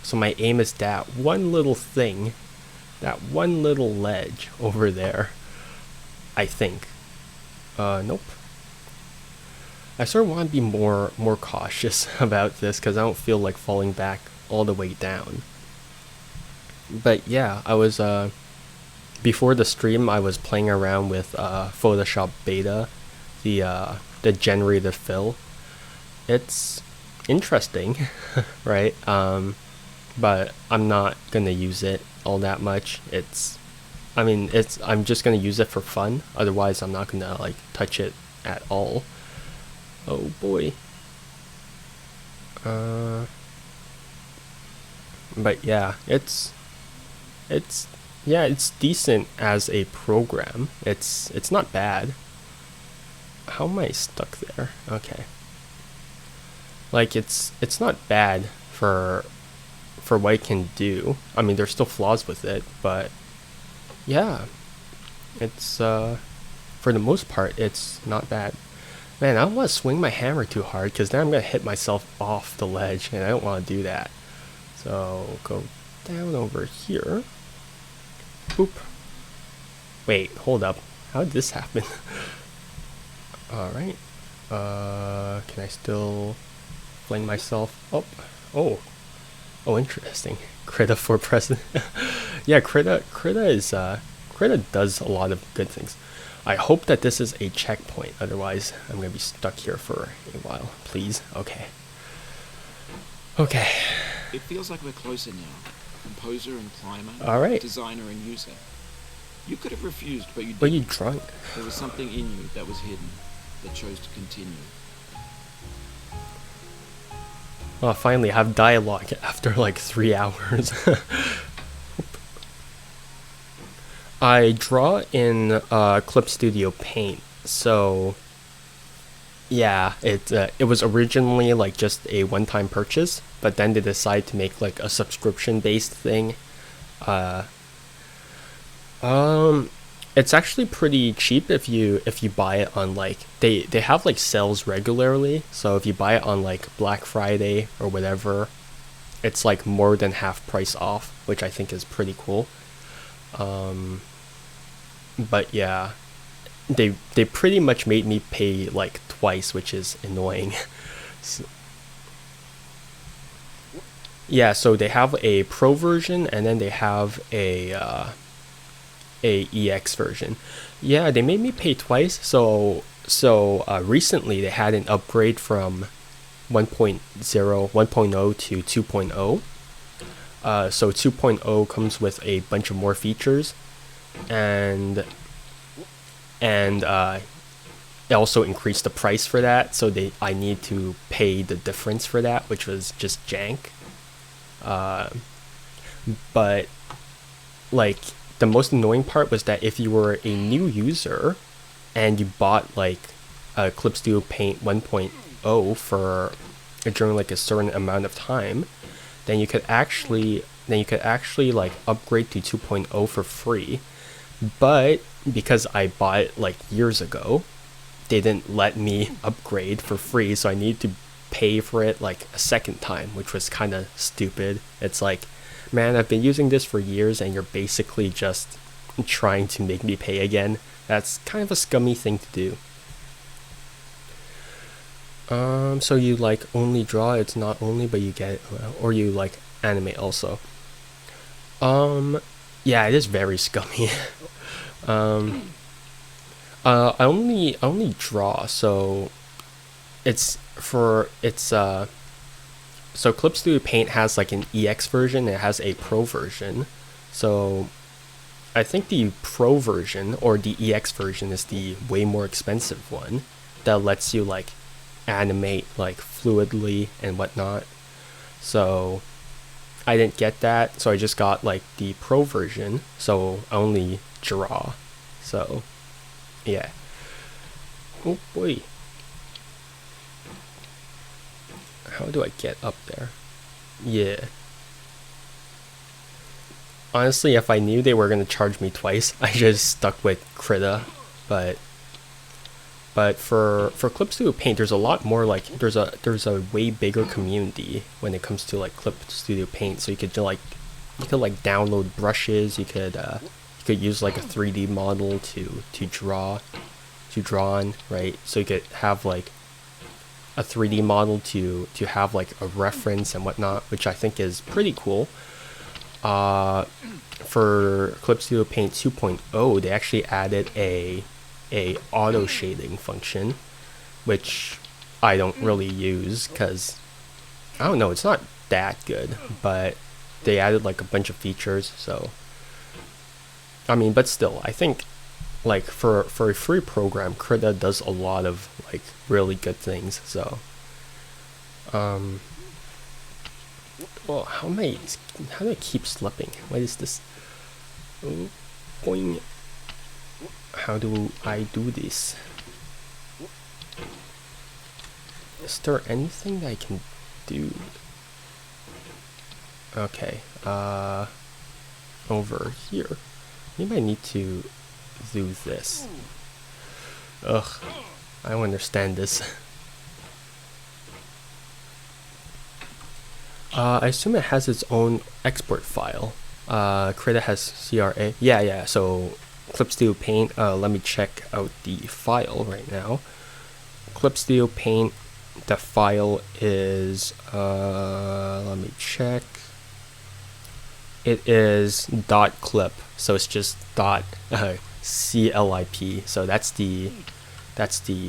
So my aim is that one little thing, that one little ledge over there, I think. Nope. I sort of want to be more cautious about this because I don't feel like falling back all the way down. But yeah, I was before the stream I was playing around with Photoshop Beta, the the generated fill. It's interesting, right? But I'm not gonna use it all that much. I mean, I'm just gonna use it for fun. Otherwise, I'm not gonna like touch it at all. Oh boy. But yeah, it's yeah, it's decent as a program. It's not bad. How am I stuck there? Okay. Like it's not bad for what it can do. I mean, there's still flaws with it, but yeah, it's for the most part, it's not bad. Man, I don't want to swing my hammer too hard because then I'm gonna hit myself off the ledge, and I don't want to do that. So go down over here. Boop. Wait, hold up. How did this happen? All right. Can I still fling myself up? Oh. Oh, interesting. Krita for president. Yeah, Krita does a lot of good things. I hope that this is a checkpoint, otherwise I'm gonna be stuck here for a while. Please. Okay. Okay. It feels like we're closer now. Composer and climber. Alright. Designer and user. You could have refused, but you didn't. But you drunk. There was something in you that was hidden, that chose to continue. Oh, finally have dialogue after like 3 hours. I draw in Clip Studio Paint, so yeah, it was originally like just a one-time purchase, but then they decided to make like a subscription-based thing. It's actually pretty cheap if you buy it on like they have like sales regularly, so if you buy it on like Black Friday or whatever, it's like more than half price off, which I think is pretty cool. But yeah, they pretty much made me pay like twice, which is annoying. So, yeah, so they have a pro version and then they have a EX version. Yeah, they made me pay twice. So recently they had an upgrade from 1.0 to 2.0. So 2.0 comes with a bunch of more features, and it also increased the price for that. So I need to pay the difference for that, which was just jank. But like the most annoying part was that if you were a new user and you bought like a Clip Studio Paint 1.0 for during like a certain amount of time, then you could actually like upgrade to 2.0 for free. But because I bought it like years ago, they didn't let me upgrade for free, so I need to pay for it like a second time, which was kind of stupid. It's like, man, I've been using this for years and you're basically just trying to make me pay again. That's kind of a scummy thing to do. So you like only draw, it's not only, but you get it, or you like animate also. Yeah, it is very scummy. I only draw, so so Clip Studio Paint has like an EX version, it has a Pro version. So I think the Pro version or the EX version is the way more expensive one that lets you like animate like fluidly and whatnot. So I didn't get that, so I just got like the Pro version, so I only draw. So yeah. Oh boy. How do I get up there? Yeah. Honestly, if I knew they were gonna charge me twice, I just stuck with Krita. But for Clip Studio Paint, there's a lot more like there's a way bigger community when it comes to like Clip Studio Paint. So you could download brushes. You could use like a 3D model to draw on, right? So you could have like a 3D model to have like a reference and whatnot, which I think is pretty cool. For Clip Studio Paint 2.0, they actually added a auto shading function, which I don't really use because I don't know, it's not that good, but they added like a bunch of features, so I mean, but still, I think like for a free program, Krita does a lot of like really good things. So, well, how do I keep slipping? What is this? Oh, boing. How do I do this? Is there anything that I can do? Okay, over here. Maybe I need to do this. Ugh, I don't understand this. I assume it has its own export file. Krita has CRA. Yeah, so Clip Studio Paint, let me check out the file right now. Clip Studio Paint, the file is, let me check. It is .clip, so it's just .clip. So that's the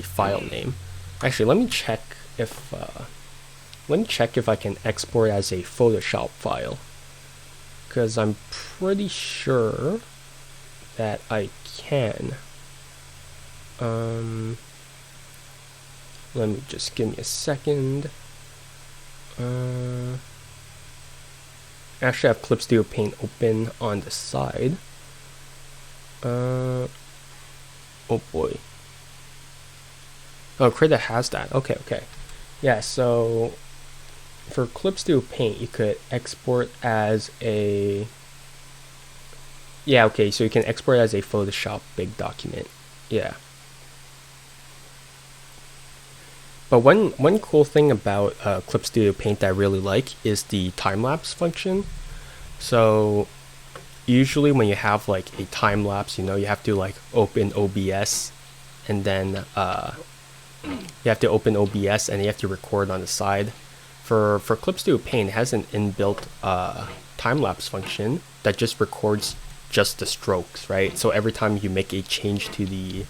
file name. Actually, let me check if I can export as a Photoshop file, because I'm pretty sure that I can. Let me just give me a second. Actually, I have Clip Studio Paint open on the side. Oh boy. Oh, Krita has that. Okay. Yeah, so for Clip Studio Paint, you could export as a... Yeah, okay, so you can export as a Photoshop big document. Yeah. But one cool thing about Clip Studio Paint that I really like is the time-lapse function. So usually when you have like a time-lapse, you have to like open OBS, and then you have to open OBS and you have to record on the side. For Clip Studio Paint, it has an inbuilt time-lapse function that just records just the strokes, right? So every time you make a change to the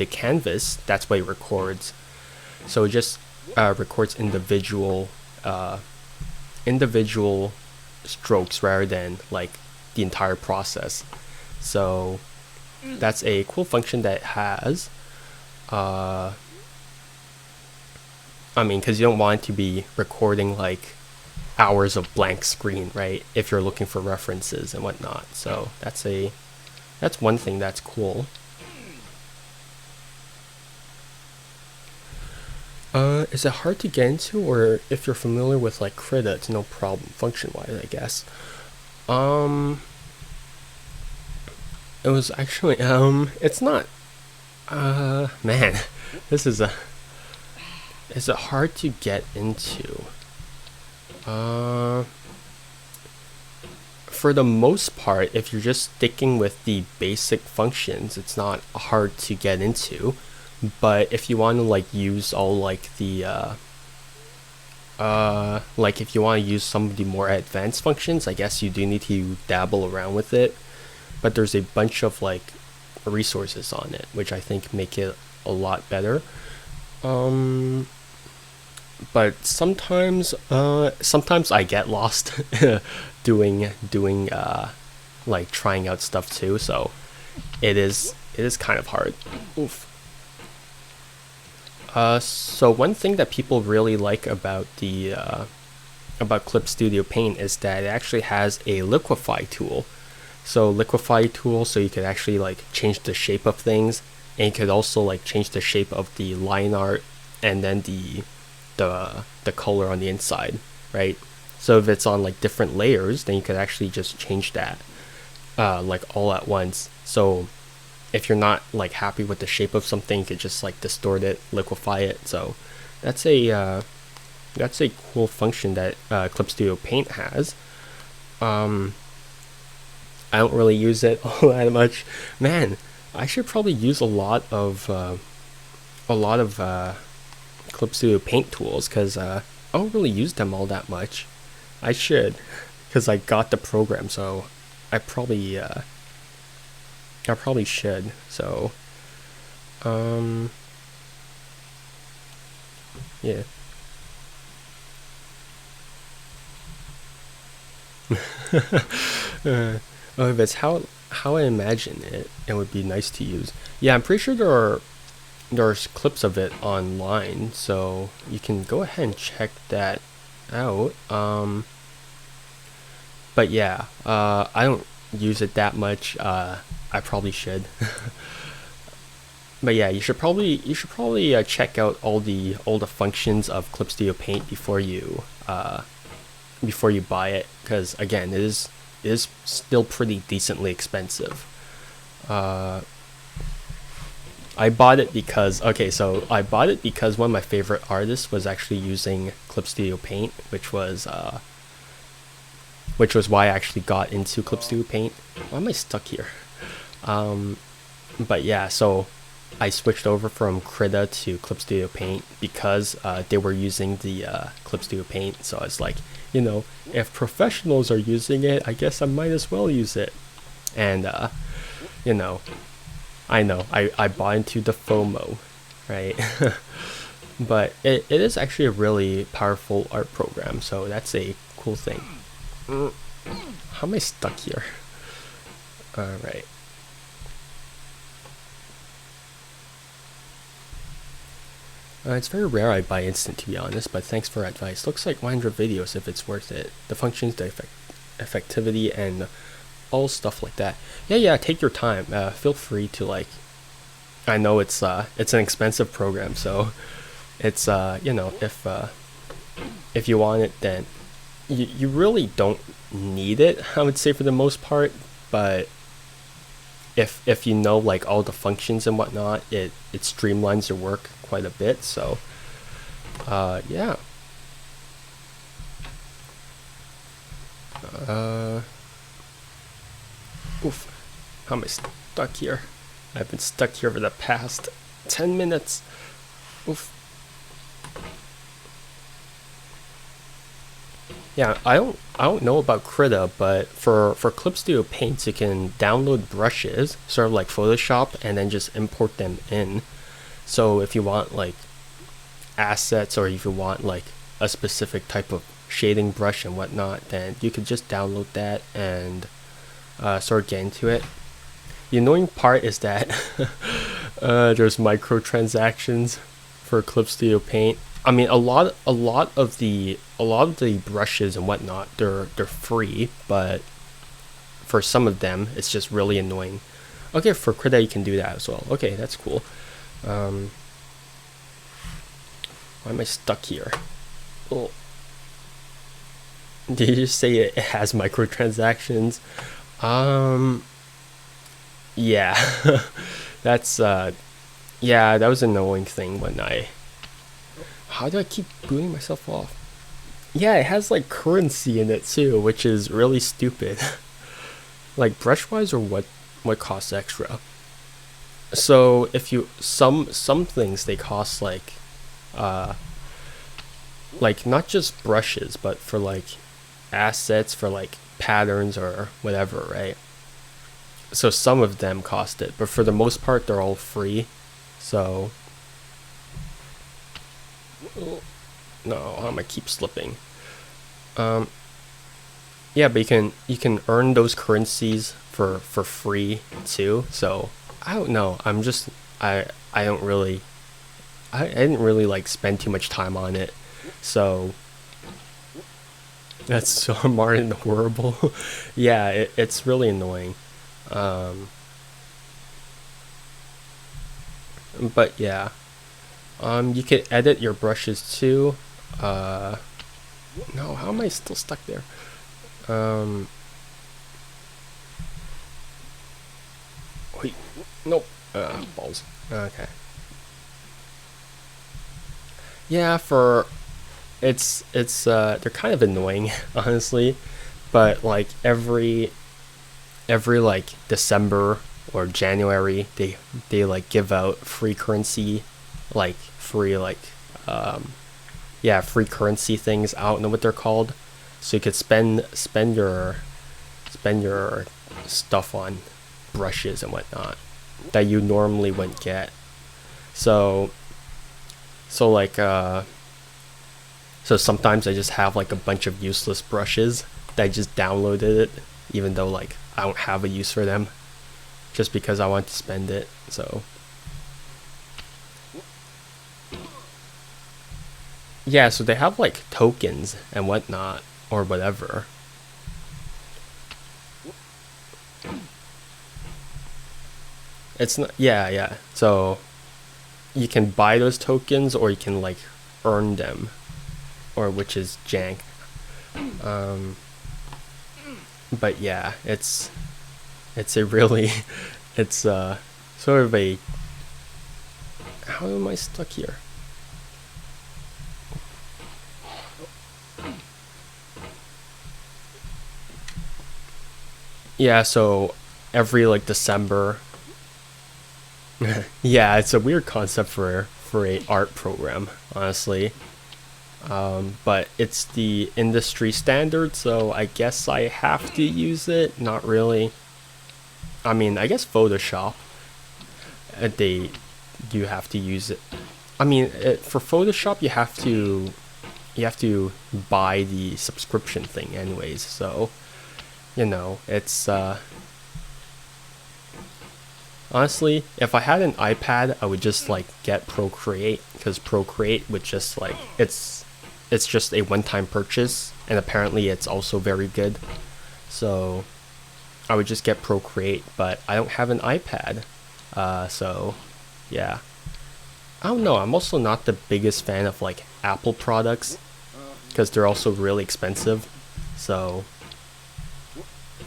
canvas, that's what it records. So it just records individual strokes rather than like the entire process. So that's a cool function that it has. I mean, because you don't want it to be recording like hours of blank screen, right? If you're looking for references and whatnot. So that's one thing that's cool. Is it hard to get into, or if you're familiar with like Krita, it's no problem function-wise, I guess. It was actually, it's not, man, is it hard to get into? For the most part, if you're just sticking with the basic functions, it's not hard to get into. But if you want to like use all like the like if you want to use some of the more advanced functions, I guess you do need to dabble around with it. But there's a bunch of like resources on it, which I think make it a lot better. But sometimes I get lost doing like trying out stuff too, so it is kind of hard. Oof. So one thing that people really like about about Clip Studio Paint is that it actually has a liquify tool. So you could actually like change the shape of things, and you could also like change the shape of the line art and then the color on the inside, right? So if it's on like different layers, then you could actually just change that like all at once. So if you're not like happy with the shape of something, you could just like distort it, liquify it. So that's a cool function that Clip Studio Paint has. I don't really use it all that much. Man, I should probably use a lot of Clip Studio Paint tools, because I don't really use them all that much. I should, because I got the program, so I probably should. So Yeah. Oh, if it's how I imagine it, it would be nice to use. Yeah, I'm pretty sure there's clips of it online, so you can go ahead and check that out. But yeah, I don't use it that much. I probably should. But yeah, you should probably check out all the functions of Clip Studio Paint before you buy it, because again, it is still pretty decently expensive. Uh, I bought it because I bought it because one of my favorite artists was actually using Clip Studio Paint, which was why I actually got into Clip Studio Paint. Why am I stuck here? Um, but yeah, so I switched over from Krita to Clip Studio Paint because they were using the Clip Studio Paint. So I was like, if professionals are using it, I guess I might as well use it. And you know, I know I bought into the FOMO, right? But it is actually a really powerful art program, so that's a cool thing. How am I stuck here? All right. It's very rare I buy instant, to be honest, but thanks for advice. Looks like 100 videos if it's worth it. The functions, the effectivity, and all stuff like that. Yeah, yeah. Take your time. Feel free to like. I know it's an expensive program, so it's if you want it, then you really don't need it. I would say for the most part, but if you know like all the functions and whatnot, it streamlines your work quite a bit. So yeah. Uh, Oof. How am I stuck here? I've been stuck here for the past 10 minutes. Oof. Yeah, I don't know about Krita, but for Clip Studio Paints, you can download brushes, sort of like Photoshop, and then just import them in. So if you want like assets, or if you want like a specific type of shading brush and whatnot, then you could just download that and sort of get into it. The annoying part is that there's microtransactions for Clip Studio Paint. I mean, a lot of the brushes and whatnot, they're free, but for some of them, it's just really annoying. Okay, for Krita you can do that as well. Okay, that's cool. Um, why am I stuck here? Oh, did you just say it has microtransactions? Um, yeah, that's yeah, that was an annoying thing when I. How do I keep booting myself off? Yeah, it has like currency in it too, which is really stupid. Like brush-wise, or what costs extra? So if you some things they cost uh like not just brushes, but for like assets, for like patterns or whatever, right? So some of them cost it, but for the most part they're all free. So no, I'm gonna keep slipping. Um, yeah, but you can earn those currencies for free too. So I don't know. I don't really I didn't really like spend too much time on it. So that's so Martin horrible. Yeah, it's really annoying. Um, but yeah, you can edit your brushes too. Uh, no, how am I still stuck there? Um, Wait, nope. Balls. Okay. Yeah, for it's they're kind of annoying, honestly, but like every like December or January, they like give out free currency, like free like um yeah, free currency things. I don't know what they're called. So you could spend your stuff on brushes and whatnot that you normally wouldn't get. So like So sometimes I just have like a bunch of useless brushes that I just downloaded it, even though like I don't have a use for them, just because I want to spend it. So yeah, so they have like tokens and whatnot or whatever. It's not, yeah. So you can buy those tokens or you can like earn them, or which is jank. Um, but yeah, it's a really it's sort of a, how am I stuck here? Yeah, so every like December. Yeah, it's a weird concept for a art program, honestly. But it's the industry standard, so I guess I have to use it. Not really. I mean, I guess Photoshop, they you have to use it. I mean, for Photoshop, you have to buy the subscription thing, anyways. So it's honestly, if I had an iPad, I would just like get Procreate, because Procreate would just like it's just a one-time purchase, and apparently it's also very good. So I would just get Procreate, but I don't have an iPad, so yeah. I don't know. I'm also not the biggest fan of like Apple products because they're also really expensive. So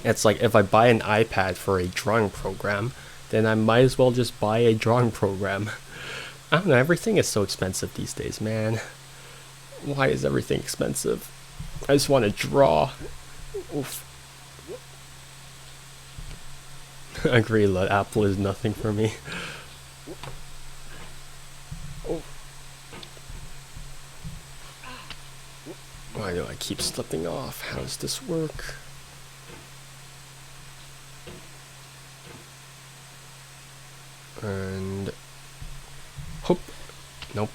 it's like if I buy an iPad for a drawing program, then I might as well just buy a drawing program. I don't know, everything is so expensive these days, man. Why is everything expensive? I just want to draw. Oof. Agree, Apple is nothing for me. Oh. Why do I keep slipping off? How does this work? And hope. Nope.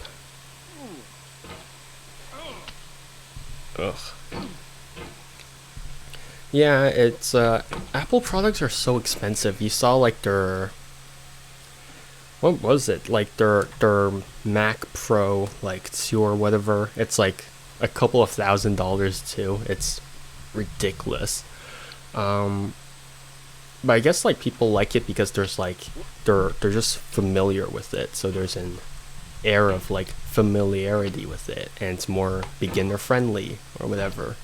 Ugh. Yeah, it's Apple products are so expensive. You saw like their, what was it? Like their Mac Pro like 2 or whatever. It's like a couple of $1,000s too. It's ridiculous. But I guess like people like it because there's like they're just familiar with it. So there's an air of like familiarity with it, and it's more beginner friendly or whatever.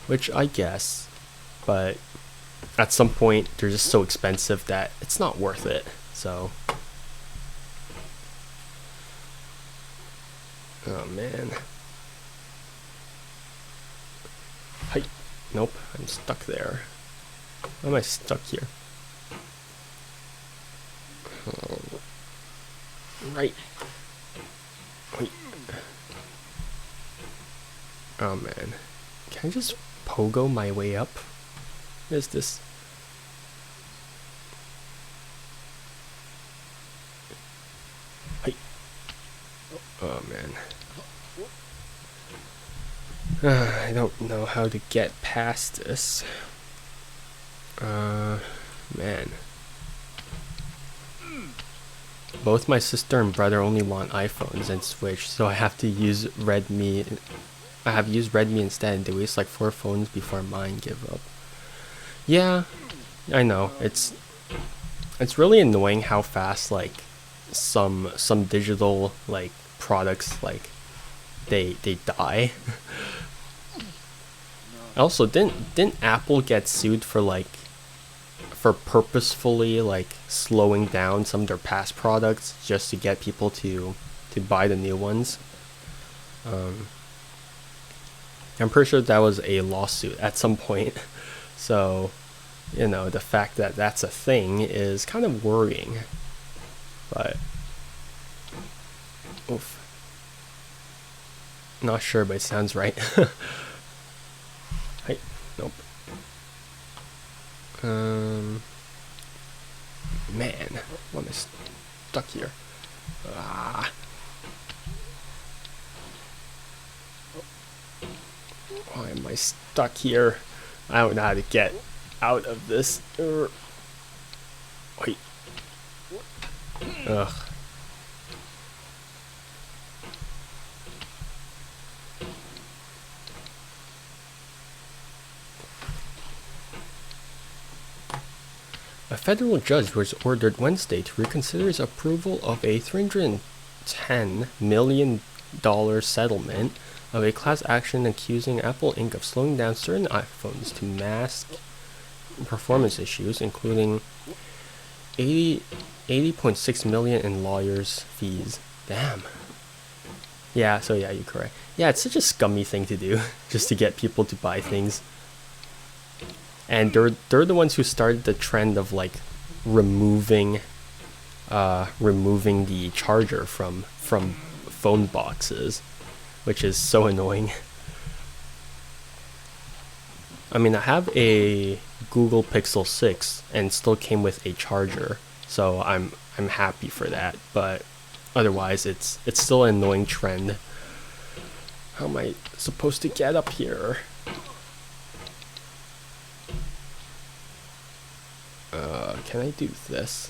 Which I guess, but at some point they're just so expensive that it's not worth it. So, oh man. Hi. Nope, I'm stuck there. Why am I stuck here? Right. Wait. Oh man. Can I just pogo my way up? What is this? Hi. Oh man. I don't know how to get past this. Man. Both my sister and brother only want iPhones and Switch, so I have to use Redmi. I have used Redmi instead. They waste like 4 phones before mine give up. Yeah, I know. It's really annoying how fast like some digital like products like they die. Also, didn't Apple get sued for like for purposefully like slowing down some of their past products just to get people to buy the new ones? I'm pretty sure that was a lawsuit at some point. So, the fact that that's a thing is kind of worrying. But, oof. Not sure, but it sounds right. Hey, nope. Man, why am I stuck here? Ah. Why am I stuck here? I don't know how to get out of this. Wait. Ugh. A federal judge was ordered Wednesday to reconsider his approval of a $310 million settlement of a class action accusing Apple Inc. of slowing down certain iPhones to mask performance issues, including 80.6 million in lawyers' fees. Damn. Yeah, so yeah, you're correct. Yeah, it's such a scummy thing to do, just to get people to buy things. And they're the ones who started the trend of like removing the charger from phone boxes, which is so annoying. I mean, I have a Google Pixel 6 and still came with a charger, so I'm happy for that. But otherwise, it's still an annoying trend. How am I supposed to get up here? Can I do this?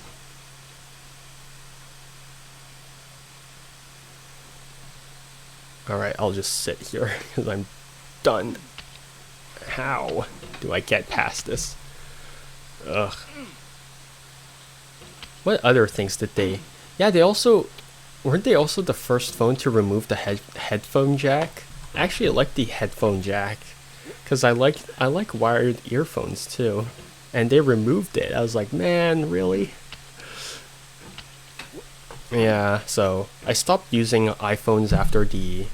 Alright, I'll just sit here because I'm done. How do I get past this? Ugh. What other things did they... Yeah, they also... Weren't they also the first phone to remove the headphone jack? Actually, I like the headphone jack. Because I like wired earphones too. And they removed it. I was like, man, really? Yeah, so I stopped using iPhones after the...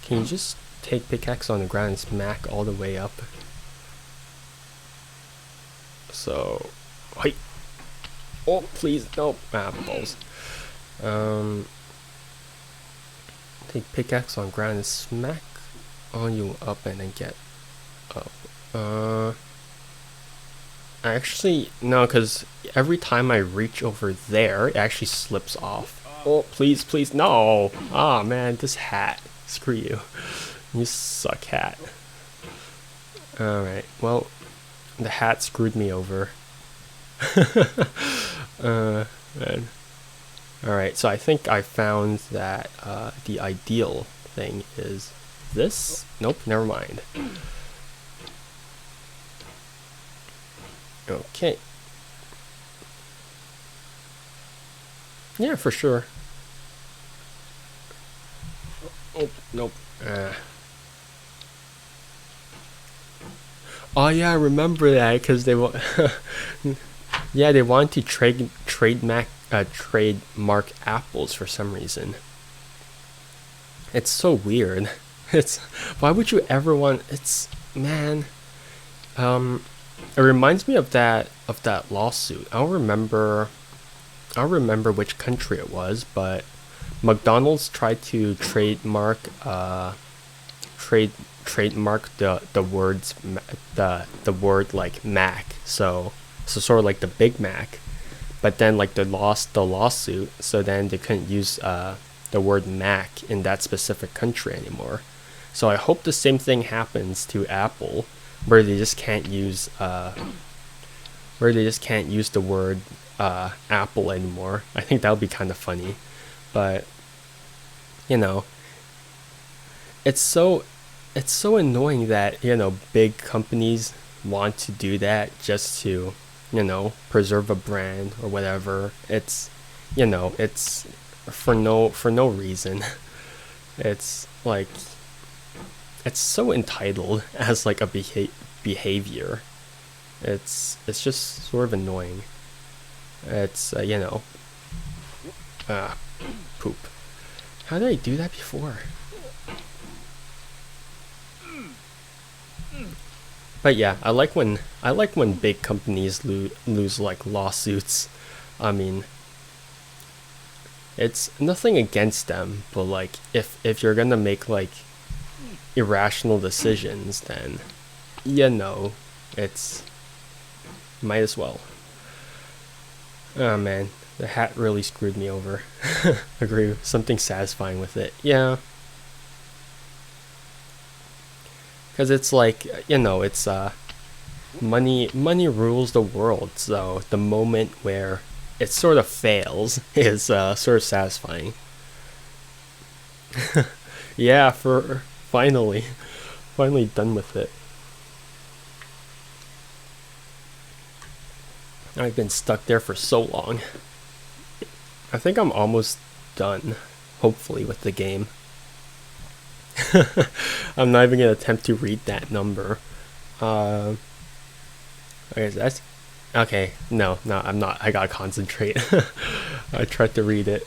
Can you just take pickaxe on the ground and smack all the way up? So... Wait. Oh, please, no. Ah, balls. Take pickaxe on ground and smack on you up and then get up. Actually, no, because every time I reach over there, it actually slips off. Oh, please, please, no! Ah, man, this hat. Screw you. You suck, hat. Alright, well, the hat screwed me over. Man. Alright, so I think I found that the ideal thing is this. Nope, never mind. Okay. Yeah, for sure. Oh, nope. Oh yeah, I remember that because they yeah, they wanted to trademark apples for some reason. It's so weird. It's why would you ever want? It's man. It reminds me of that lawsuit. I don't remember which country it was, but McDonald's tried to trademark the word like Mac, so sort of like the Big Mac, but then like they lost the lawsuit, so then they couldn't use the word Mac in that specific country anymore. So I hope the same thing happens to Apple, where they just can't use the word Apple anymore. I think that would be kind of funny, but you know, it's so annoying that big companies want to do that just to preserve a brand or whatever. It's it's for no reason. It's like it's so entitled as like a behavior. It's just sort of annoying. It's poop. How did I do that before? But yeah, I like when big companies lose like lawsuits. I mean, it's nothing against them, but like if you're gonna make like irrational decisions, then it's might as well. Oh man, the hat really screwed me over. Agree, something satisfying with it. Yeah. Because it's like, you know, it's money rules the world. So the moment where it sort of fails is sort of satisfying. Yeah, for finally, finally done with it. I've been stuck there for so long. I think I'm almost done, hopefully, with the game. I'm not even gonna attempt to read that number. Okay, that's okay. No, I'm not. I gotta concentrate. I tried to read it.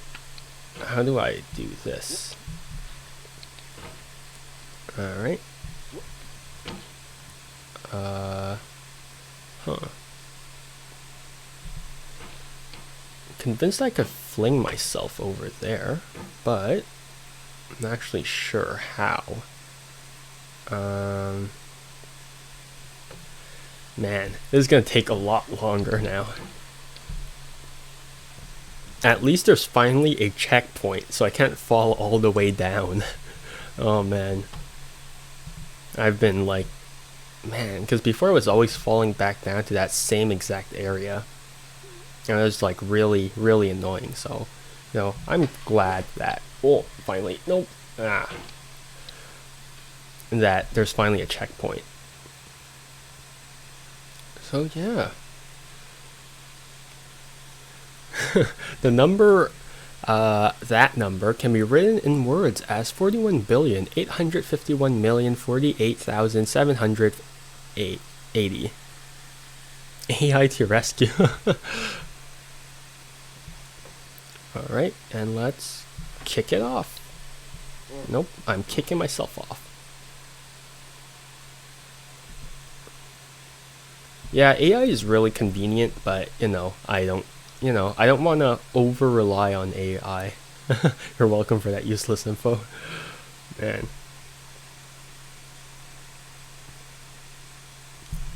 How do I do this? All right. Huh. Convinced I could fling myself over there, but I'm not actually sure how. Man, this is gonna take a lot longer now. At least there's finally a checkpoint, so I can't fall all the way down. Oh man. I've been like, man, because before I was always falling back down to that same exact area. And it was like really, really annoying. So, you know, I'm glad that, oh, finally, nope, that there's finally a checkpoint. So yeah. The number, that number can be written in words as 41,851,048,780. AI to rescue. Alright, and let's kick it off. Nope, I'm kicking myself off. Yeah, AI is really convenient, but you know, I don't want to over rely on AI. You're welcome for that useless info. Man.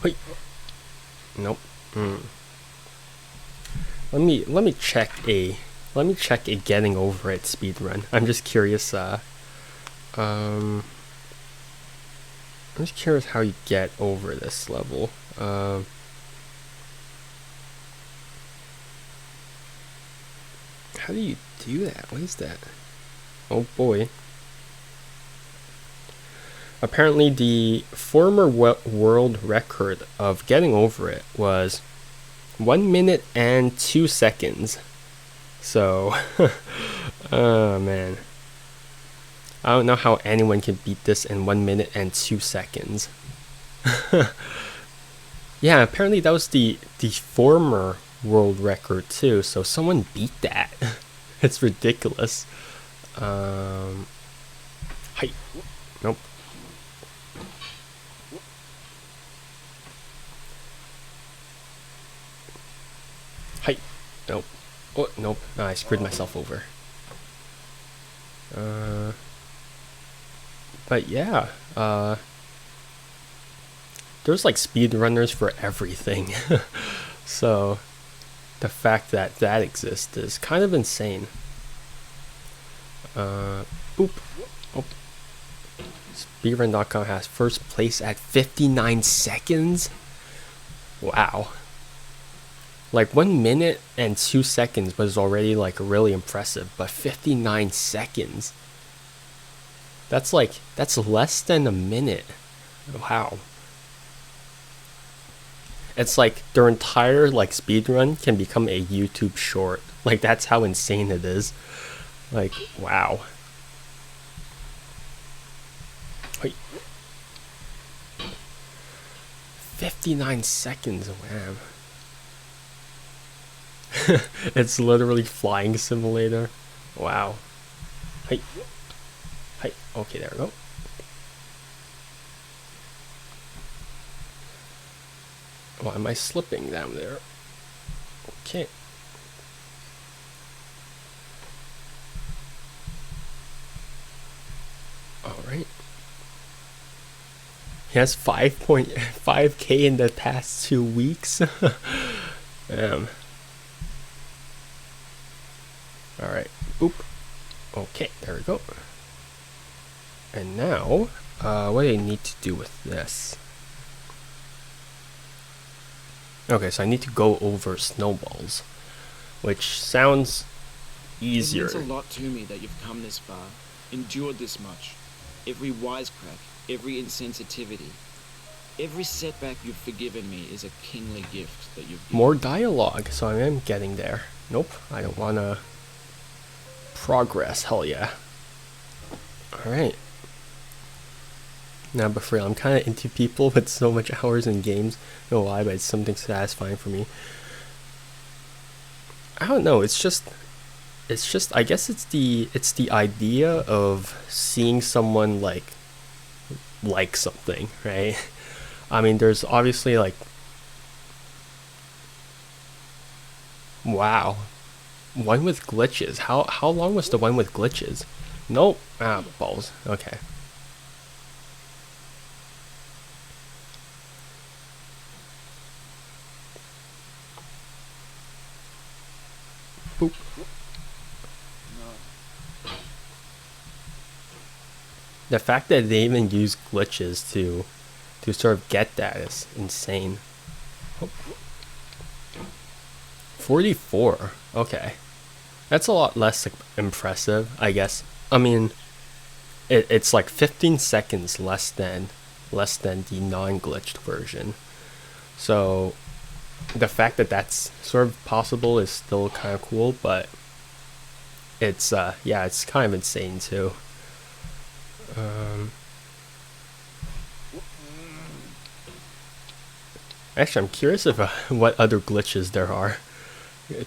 Wait. Nope. Let me check a getting over it speedrun. I'm just curious. I'm just curious how you get over this level. How do you do that? What is that? Oh boy. Apparently the former world record of getting over it was 1 minute and 2 seconds. So, oh man. I don't know how anyone can beat this in 1 minute and 2 seconds. Yeah, apparently that was the former world record too, so someone beat that. It's ridiculous. Hi. Nope. Hi. Nope. Oh, nope. No, I screwed myself over. But yeah, there's like speedrunners for everything. So the fact that that exists is kind of insane. Oop. Oh. Speedrun.com has first place at 59 seconds. Wow. Like 1 minute and 2 seconds was already like really impressive, but 59 seconds. That's less than a minute. Wow. It's like their entire like speedrun can become a YouTube short. Like that's how insane it is. Like wow. Wait. 59 seconds, man. It's literally flying simulator. Wow. Hey. Hey. Okay, there we go. Why am I slipping down there? Okay. Alright. He has 5.5k in the past 2 weeks. Alright. Oop. Okay, there we go. And now What do I need to do with this? Okay, so I need to go over snowballs, which sounds easier. It means a lot to me that you've come this far, endured this much. Every wisecrack, every insensitivity, every setback you've forgiven me is a kingly gift that you've given. More dialogue, so I am getting there. Nope, I don't wanna progress, hell yeah. Alright. Now, but for real, I'm kinda into people with so much hours in games. I don't know why, but it's something satisfying for me. I don't know, it's just I guess it's the idea of seeing someone like something, right? I mean, there's obviously like, wow, one with glitches. How long was the one with glitches? Nope. Ah, balls. Okay. Boop. The fact that they even use glitches to sort of get that is insane. 44. Okay. That's a lot less impressive, I guess. I mean, it's like 15 seconds less than the non-glitched version. So the fact that that's sort of possible is still kind of cool, but it's yeah, it's kind of insane too. Actually, I'm curious if what other glitches there are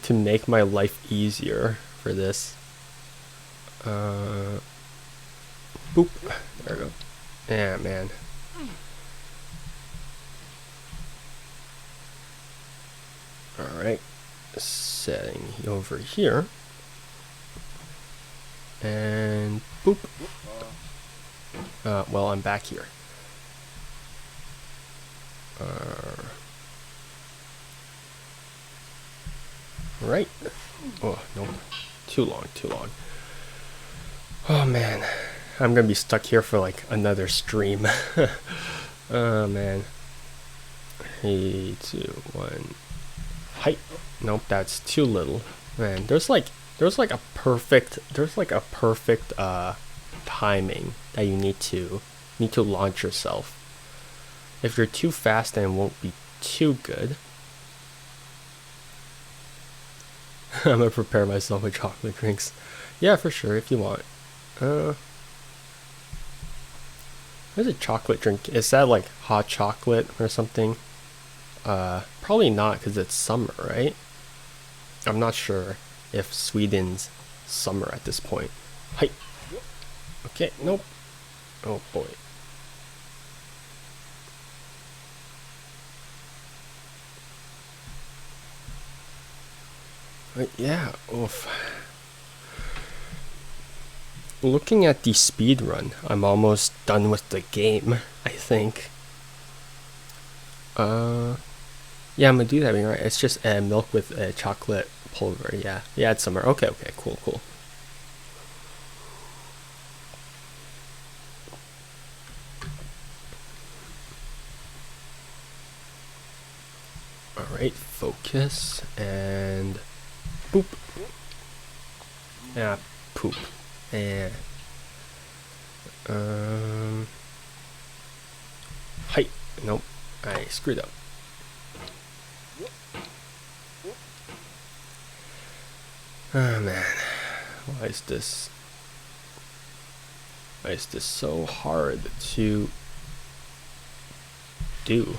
to make my life easier for this. Boop. There we go. Yeah, man. Alright. Setting over here. And boop. Well, I'm back here. Right. Oh, no. Too long. Oh, man. I'm gonna be stuck here for like another stream. Oh, man. 3, 2, 1. Height. Nope, that's too little. Man, there's like a perfect timing that you need to launch yourself. If you're too fast, then it won't be too good. I'm gonna prepare myself with chocolate drinks. Yeah, for sure, if you want. What's a chocolate drink? Is that like hot chocolate or something? Probably not, because it's summer, right? I'm not sure if Sweden's summer at this point. Hi. Okay, nope. Oh boy. Yeah, oof. Looking at the speed run, I'm almost done with the game, I think. Yeah, I'm gonna do that, right? It's just milk with chocolate pulver, yeah. Yeah, it's summer. Okay, cool. Alright, focus, and boop. Yeah, poop. And height. Nope, I screwed up. Oh man, why is this so hard to do?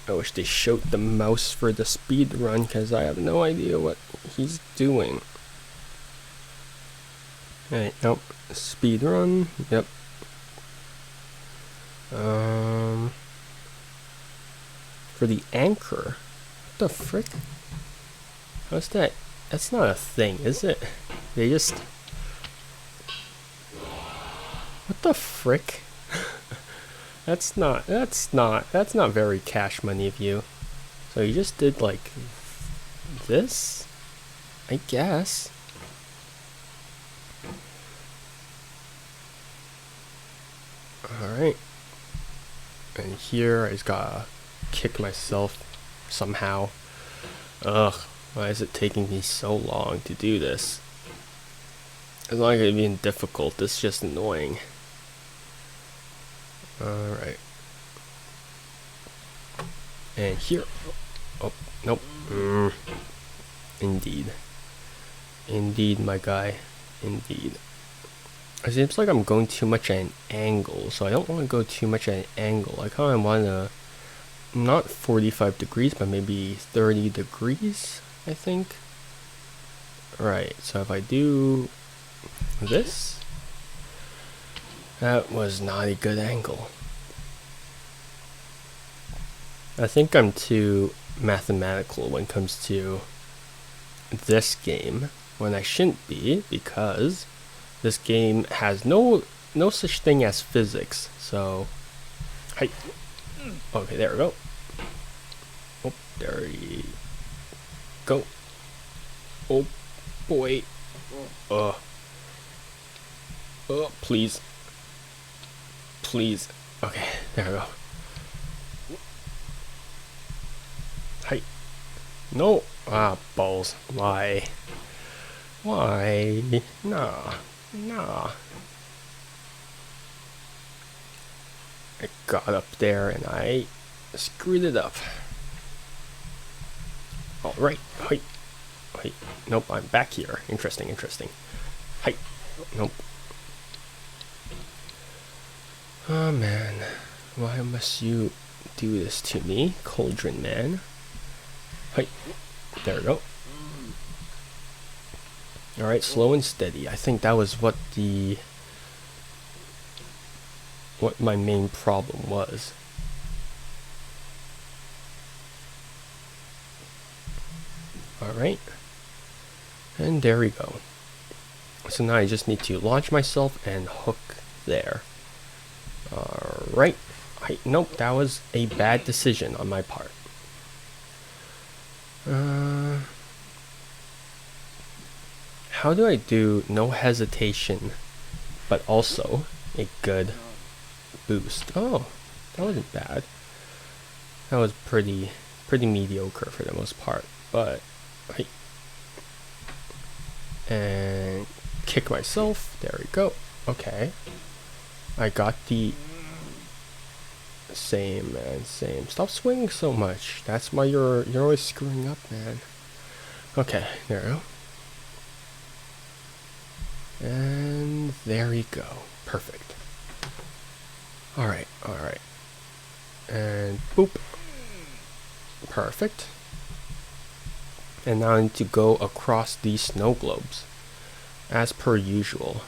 I wish they showed the mouse for the speed run, because I have no idea what he's doing. Alright, nope. Speed run, yep. For the anchor, what the frick? How's that? That's not a thing, is it? They just... What the frick? That's not very cash money of you. So you just did like this? I guess. Alright. And here I just gotta kick myself somehow. Ugh, why is it taking me so long to do this? It's not gonna be difficult, it's just annoying. Alright. And here. Oh, nope. Indeed. Indeed, my guy. Indeed. It seems like I'm going too much at an angle, so I don't want to go too much at an angle. I kind of want to, not 45 degrees, but maybe 30 degrees, I think. Right, so if I do this, that was not a good angle. I think I'm too mathematical when it comes to this game, when I shouldn't be, because this game has no such thing as physics. So, hi. Okay, there we go. Oh, there we go. Oh boy. Please. Please. Okay, there we go. Hi. No. Ah, balls. Why? Why? Nah. Nah. I got up there and I screwed it up. Alright. Hi. Hi. Nope, I'm back here. Interesting, interesting. Hi. Nope. Oh man. Why must you do this to me, Cauldron Man? Hi. There we go. Alright, slow and steady. I think that was what my main problem was. Alright. And there we go. So now I just need to launch myself and hook there. Alright. Nope, that was a bad decision on my part. How do I do no hesitation, but also a good boost? Oh, that wasn't bad. That was pretty mediocre for the most part, but and kick myself. There we go. Okay, I got the same, man. Same. Stop swinging so much. That's why you're always screwing up, man. Okay, there we go. And there we go. Perfect. Alright, alright. And boop. Perfect. And now I need to go across these snow globes, as per usual.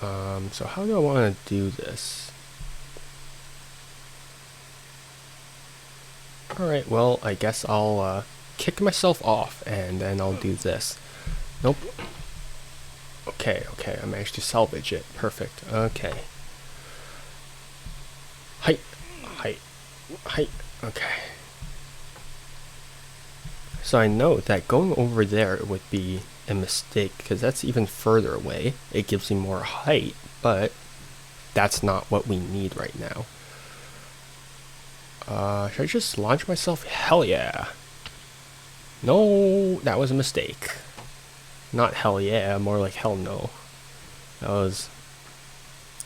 So how do I want to do this? Alright, well, I guess I'll kick myself off and then I'll do this. Nope. Okay, I managed to salvage it. Perfect. Okay. Height. Okay. So I know that going over there would be a mistake because that's even further away. It gives me more height, but that's not what we need right now. Should I just launch myself? Hell yeah. No, that was a mistake. Not hell yeah, more like hell no. That was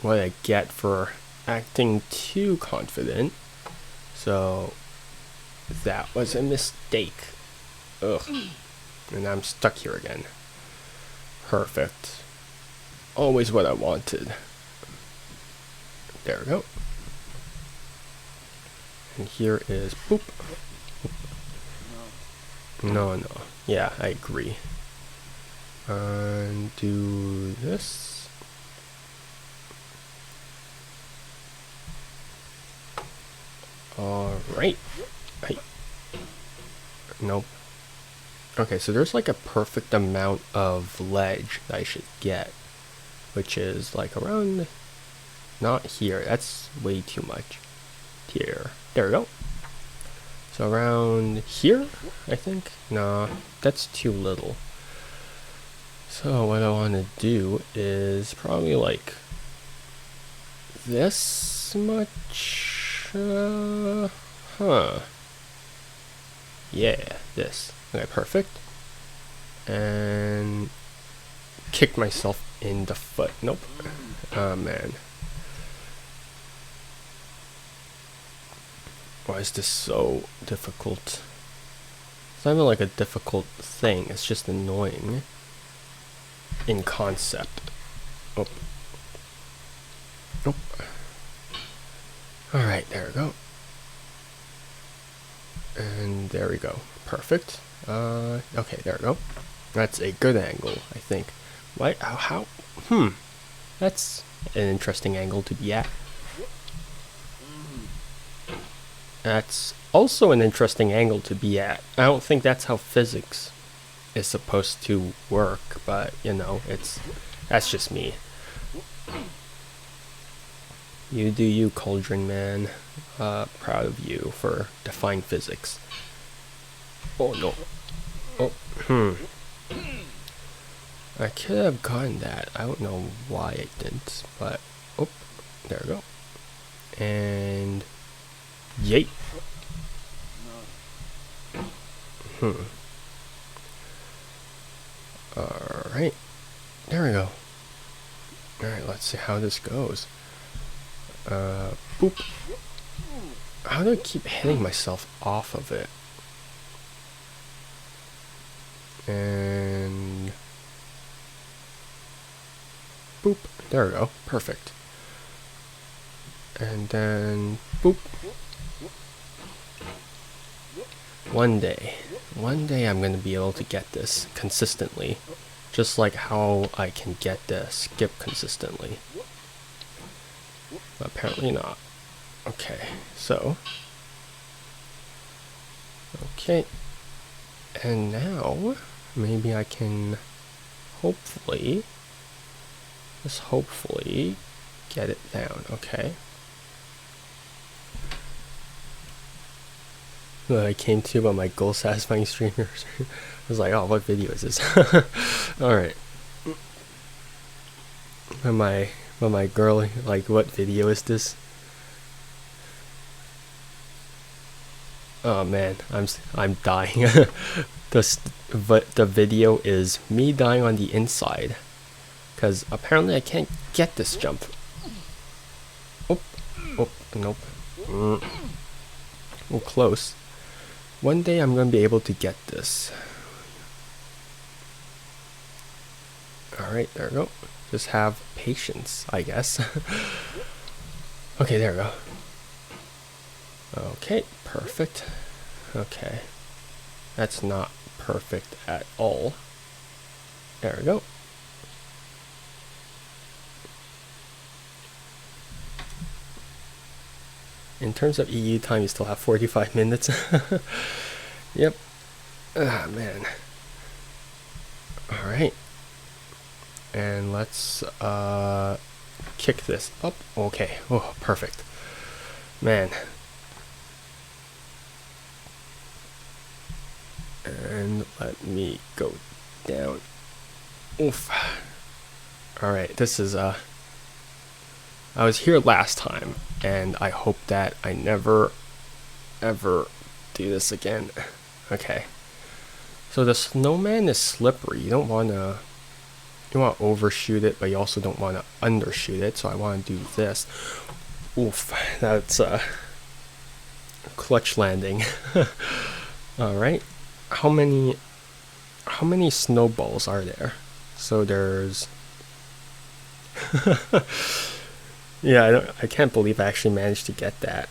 what I get for acting too confident. So that was a mistake. Ugh. And I'm stuck here again. Perfect. Always what I wanted. There we go. And here is boop. No. Yeah, I agree. And do this. Alright. Nope. Okay, so there's like a perfect amount of ledge that I should get, which is like around, not here, that's way too much. Here. There we go. So around here, I think? Nah, that's too little. So what I want to do is probably like this much. Huh. Yeah, this. Okay, perfect. And kick myself in the foot. Nope. Oh man. Why is this so difficult? It's not even like a difficult thing, it's just annoying in concept. Oh. Nope. Alright, there we go. And there we go. Perfect. Okay, there we go. That's a good angle, I think. Why? How? That's an interesting angle to be at. That's also an interesting angle to be at. I don't think that's how physics is supposed to work, but you know, that's just me. You do you, Cauldron Man. Proud of you for defying physics. Oh no. Oh, I could have gotten that. I don't know why I didn't, but oh, there we go. And yay. Alright. There we go. Alright, let's see how this goes. Boop. How do I keep hitting myself off of it? And boop. There we go. Perfect. And then boop. One day I'm going to be able to get this consistently. Just like how I can get the skip consistently. But apparently not. Okay, so. Okay. And now, maybe I can hopefully, just hopefully, get it down. Okay. I came to about my goal satisfying streamers. I was like, oh, what video is this? Alright. When my girl, like, what video is this? Oh man, I'm dying. The video is me dying on the inside, because apparently I can't get this jump. Oh, nope. Oh, close. One day I'm gonna be able to get this. Alright, there we go. Just have patience, I guess. Okay, there we go. Okay, perfect. Okay. That's not perfect at all. There we go. In terms of EU time, you still have 45 minutes. Yep. Ah, man. Alright. And let's kick this up. Okay. Oh, perfect. Man. And let me go down. Oof. Alright, this is I was here last time, and I hope that I never ever do this again. Okay. So the snowman is slippery. You want to overshoot it, but you also don't want to undershoot it. So I want to do this. Oof, that's clutch landing. All right. How many snowballs are there? So there's yeah, I can't believe I actually managed to get that.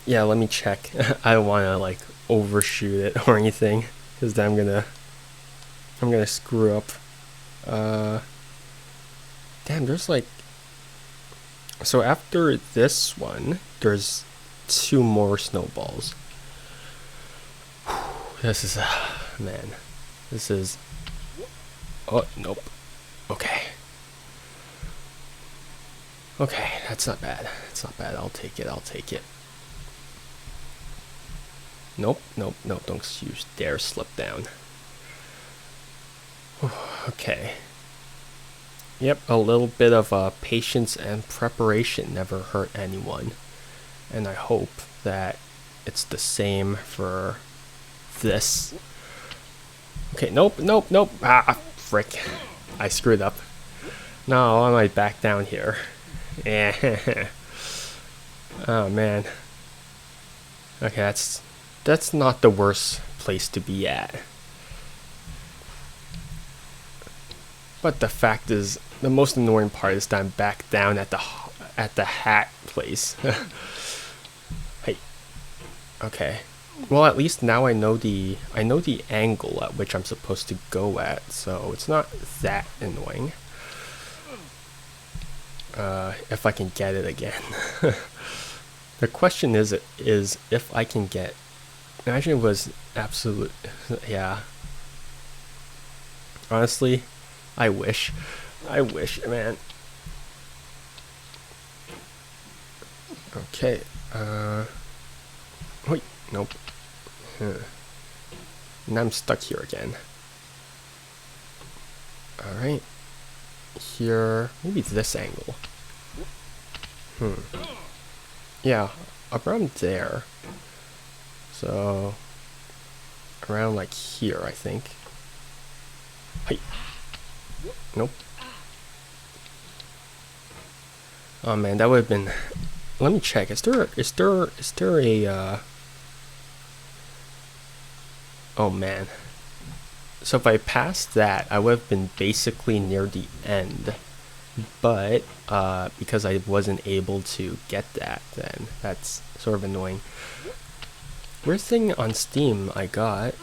Yeah, let me check. I don't want to like overshoot it or anything, because then I'm gonna screw up. Damn, there's like, so after this one, there's 2 more snowballs. This is man, this is. Oh nope. Okay. Okay, that's not bad. That's not bad. I'll take it. I'll take it. Nope, don't you dare slip down. Okay. Yep, a little bit of patience and preparation never hurt anyone. And I hope that it's the same for this. Okay, nope. Ah, frick. I screwed up. No, I might back down here. Oh, man. Okay, that's not the worst place to be at. But the fact is, the most annoying part is that I'm back down at the hat place. Hey. Okay. Well, at least now I know the angle at which I'm supposed to go at, so it's not that annoying. If I can get it again. The question is if I can get. Imagine it was absolute. Yeah. Honestly, I wish, man. Okay. Wait. Nope. Now I'm stuck here again. All right. Here, maybe this angle. Yeah, around there. So around like here, I think. Hey. Nope. Oh man, that would have been. Let me check. Is there a? Oh man. So if I passed that, I would have been basically near the end. But because I wasn't able to get that, then that's sort of annoying. Weird thing on Steam, I got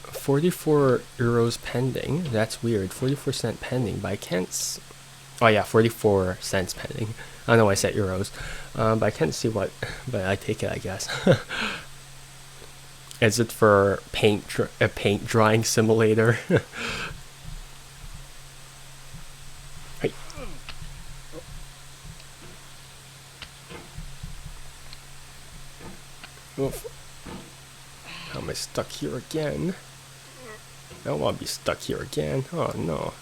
44 euros pending. That's weird. 44% pending, but I can't. Oh yeah, 44 cents pending. I don't know why I said euros, but I can't see what. But I take it, I guess. Is it for a paint drying simulator? Hey. Oof. How am I stuck here again? I don't want to be stuck here again. Oh no.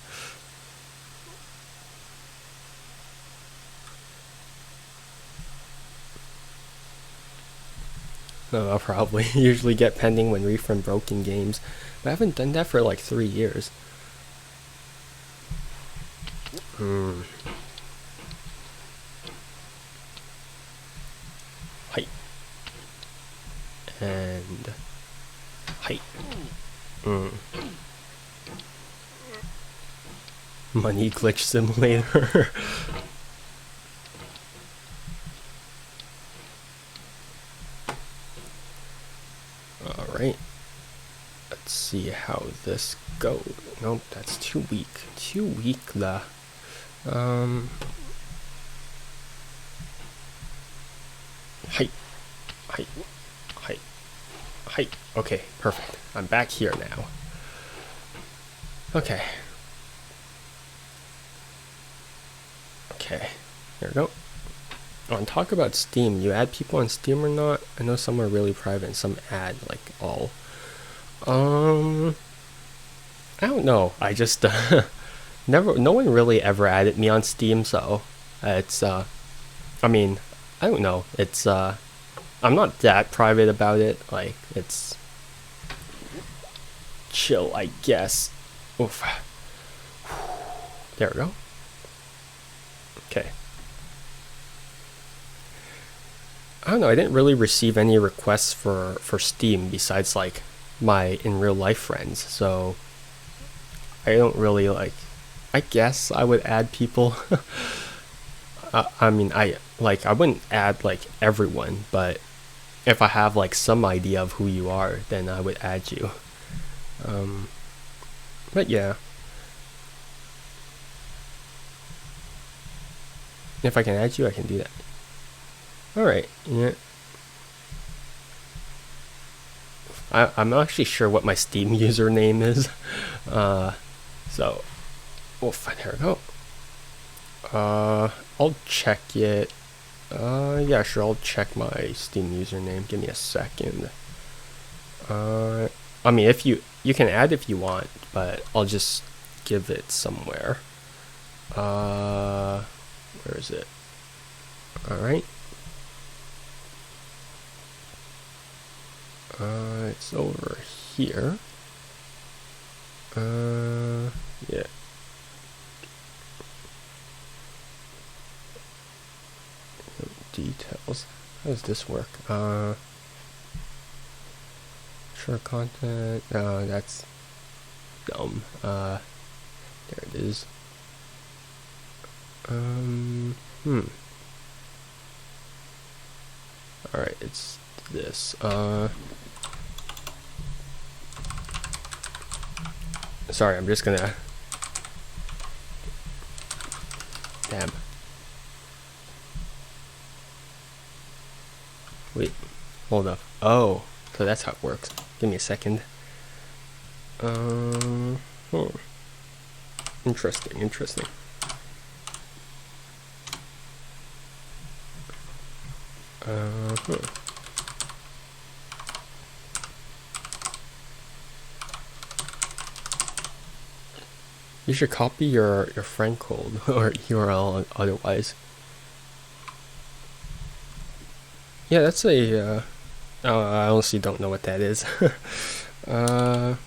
No, I'll probably usually get pending when refund broken games. But I haven't done that for like 3 years. Height. And height. Money glitch simulator. Alright. Let's see how this goes. Nope, that's too weak. Too weak, la. Height. Okay, perfect. I'm back here now. Okay. Okay. There we go. Oh, and talk about Steam. You add people on Steam or not? I know some are really private and some add, like, all. I don't know. I just, no one really ever added me on Steam, so it's, I mean, I don't know. It's, I'm not that private about it. Like, it's chill, I guess. Oof. There we go. Okay. I don't know, I didn't really receive any requests for Steam besides, like, my in real life friends, so I don't really, like, I guess I would add people. I mean, I wouldn't add, like, everyone, but if I have, like, some idea of who you are, then I would add you. But yeah. If I can add you, I can do that. Alright, yeah. I'm not actually sure what my Steam username is. So, oof, there we go. I'll check it. Yeah, sure, I'll check my Steam username. Give me a second. I mean, if you can add if you want, but I'll just give it somewhere. Where is it? Alright. It's over here. Yeah. Details. How does this work? Sure content. No, that's dumb. There it is. Alright, it's this. Sorry, I'm just gonna. Damn. Wait, hold up. Oh, so that's how it works. Give me a second. Interesting, interesting. You should copy your friend code or URL otherwise. Yeah, that's a. Oh, I honestly don't know what that is. Oh,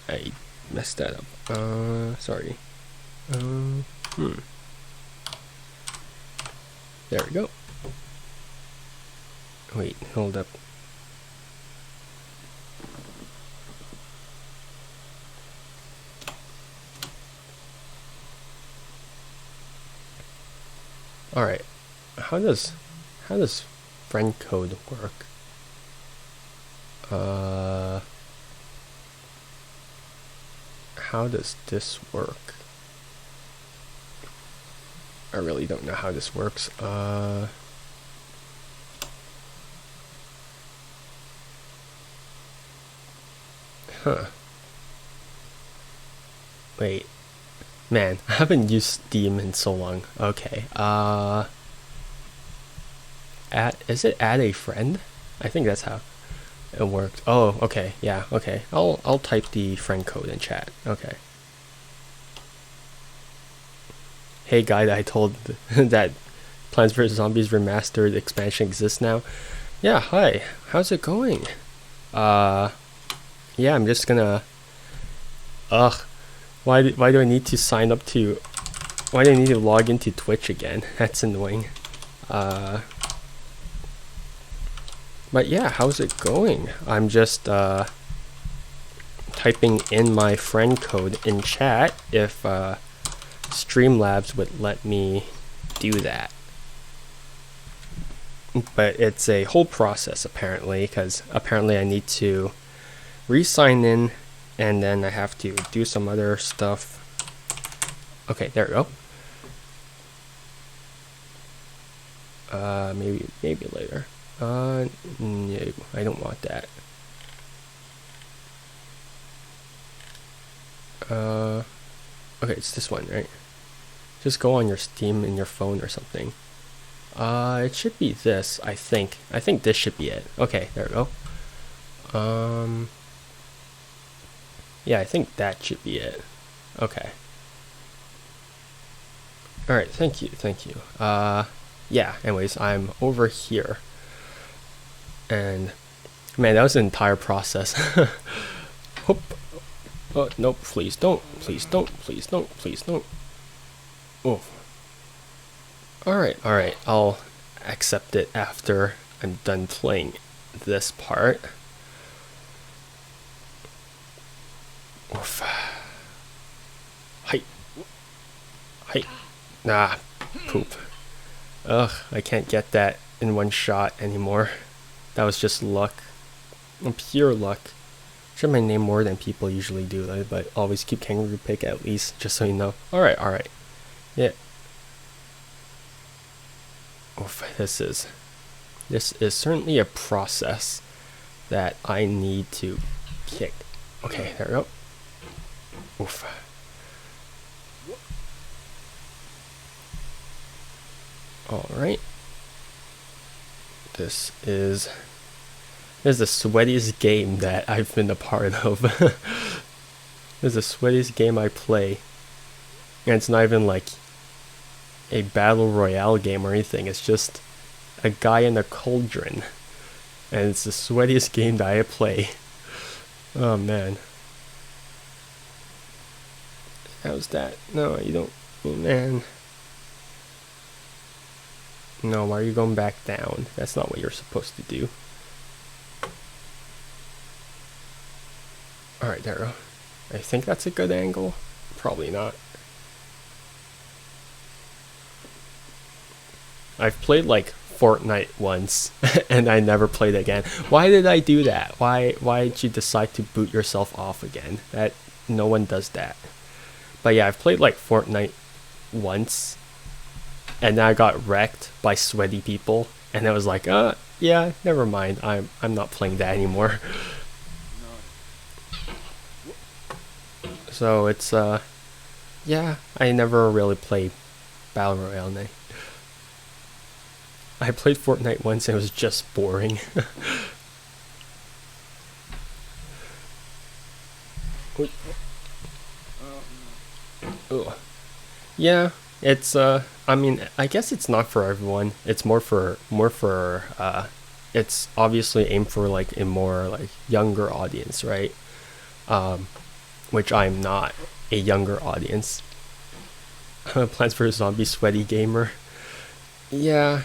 I messed that up. Sorry. There we go. Wait, hold up. Alright. How does friend code work? How does this work? I really don't know how this works. Wait. Man, I haven't used Steam in so long. Okay. Is it add a friend? I think that's how it worked. Oh, okay. Yeah, okay. I'll type the friend code in chat. Okay. Hey guy that I told that Plants vs Zombies Remastered expansion exists now. Yeah, hi. How's it going? Yeah, I'm just gonna why do I need to sign up to why do I need to log into Twitch again? That's annoying. But yeah, how's it going? I'm just typing in my friend code in chat if Streamlabs would let me do that. But it's a whole process apparently, because apparently I need to re-sign in and then I have to do some other stuff. Okay, there we go. Maybe later. No, I don't want that. Okay, it's this one, right? Just go on your Steam in your phone or something. It should be this, I think. I think this should be it. Okay, there we go. Yeah, I think that should be it. Okay. Alright, thank you. Yeah, anyways, I'm over here. And, man, that was an entire process. Whoop. Oh, no, please don't. Oh. Alright, I'll accept it after I'm done playing this part. Oof. Hi. Nah, poop. Ugh, I can't get that in one shot anymore. That was just luck. Pure luck. Should my name more than people usually do, but always keep Kangaroo Pick at least, just so you know. Alright. Yeah. Oof, this is certainly a process that I need to kick. Okay, there we go. Oof. Alright. This is This is the sweatiest game that I've been a part of. This is the sweatiest game I play. And it's not even like a battle royale game or anything. It's just a guy in a cauldron. And it's the sweatiest game that I play. Oh man. How's that? No, you don't. Oh, man. No, why are you going back down? That's not what you're supposed to do. Alright, there we go. I think that's a good angle. Probably not. I've played like Fortnite once and I never played again. Why did I do that? Why did you decide to boot yourself off again? That no one does that. But yeah, I've played like Fortnite once and then I got wrecked by sweaty people and I was like, yeah, never mind. I'm not playing that anymore. So it's yeah, I never really played Battle Royale. I played Fortnite once and it was just boring. Yeah, it's I mean, I guess it's not for everyone. It's more for it's obviously aimed for like a more like younger audience, right? Which I'm not a younger audience. Plants vs Zombies sweaty gamer. Yeah,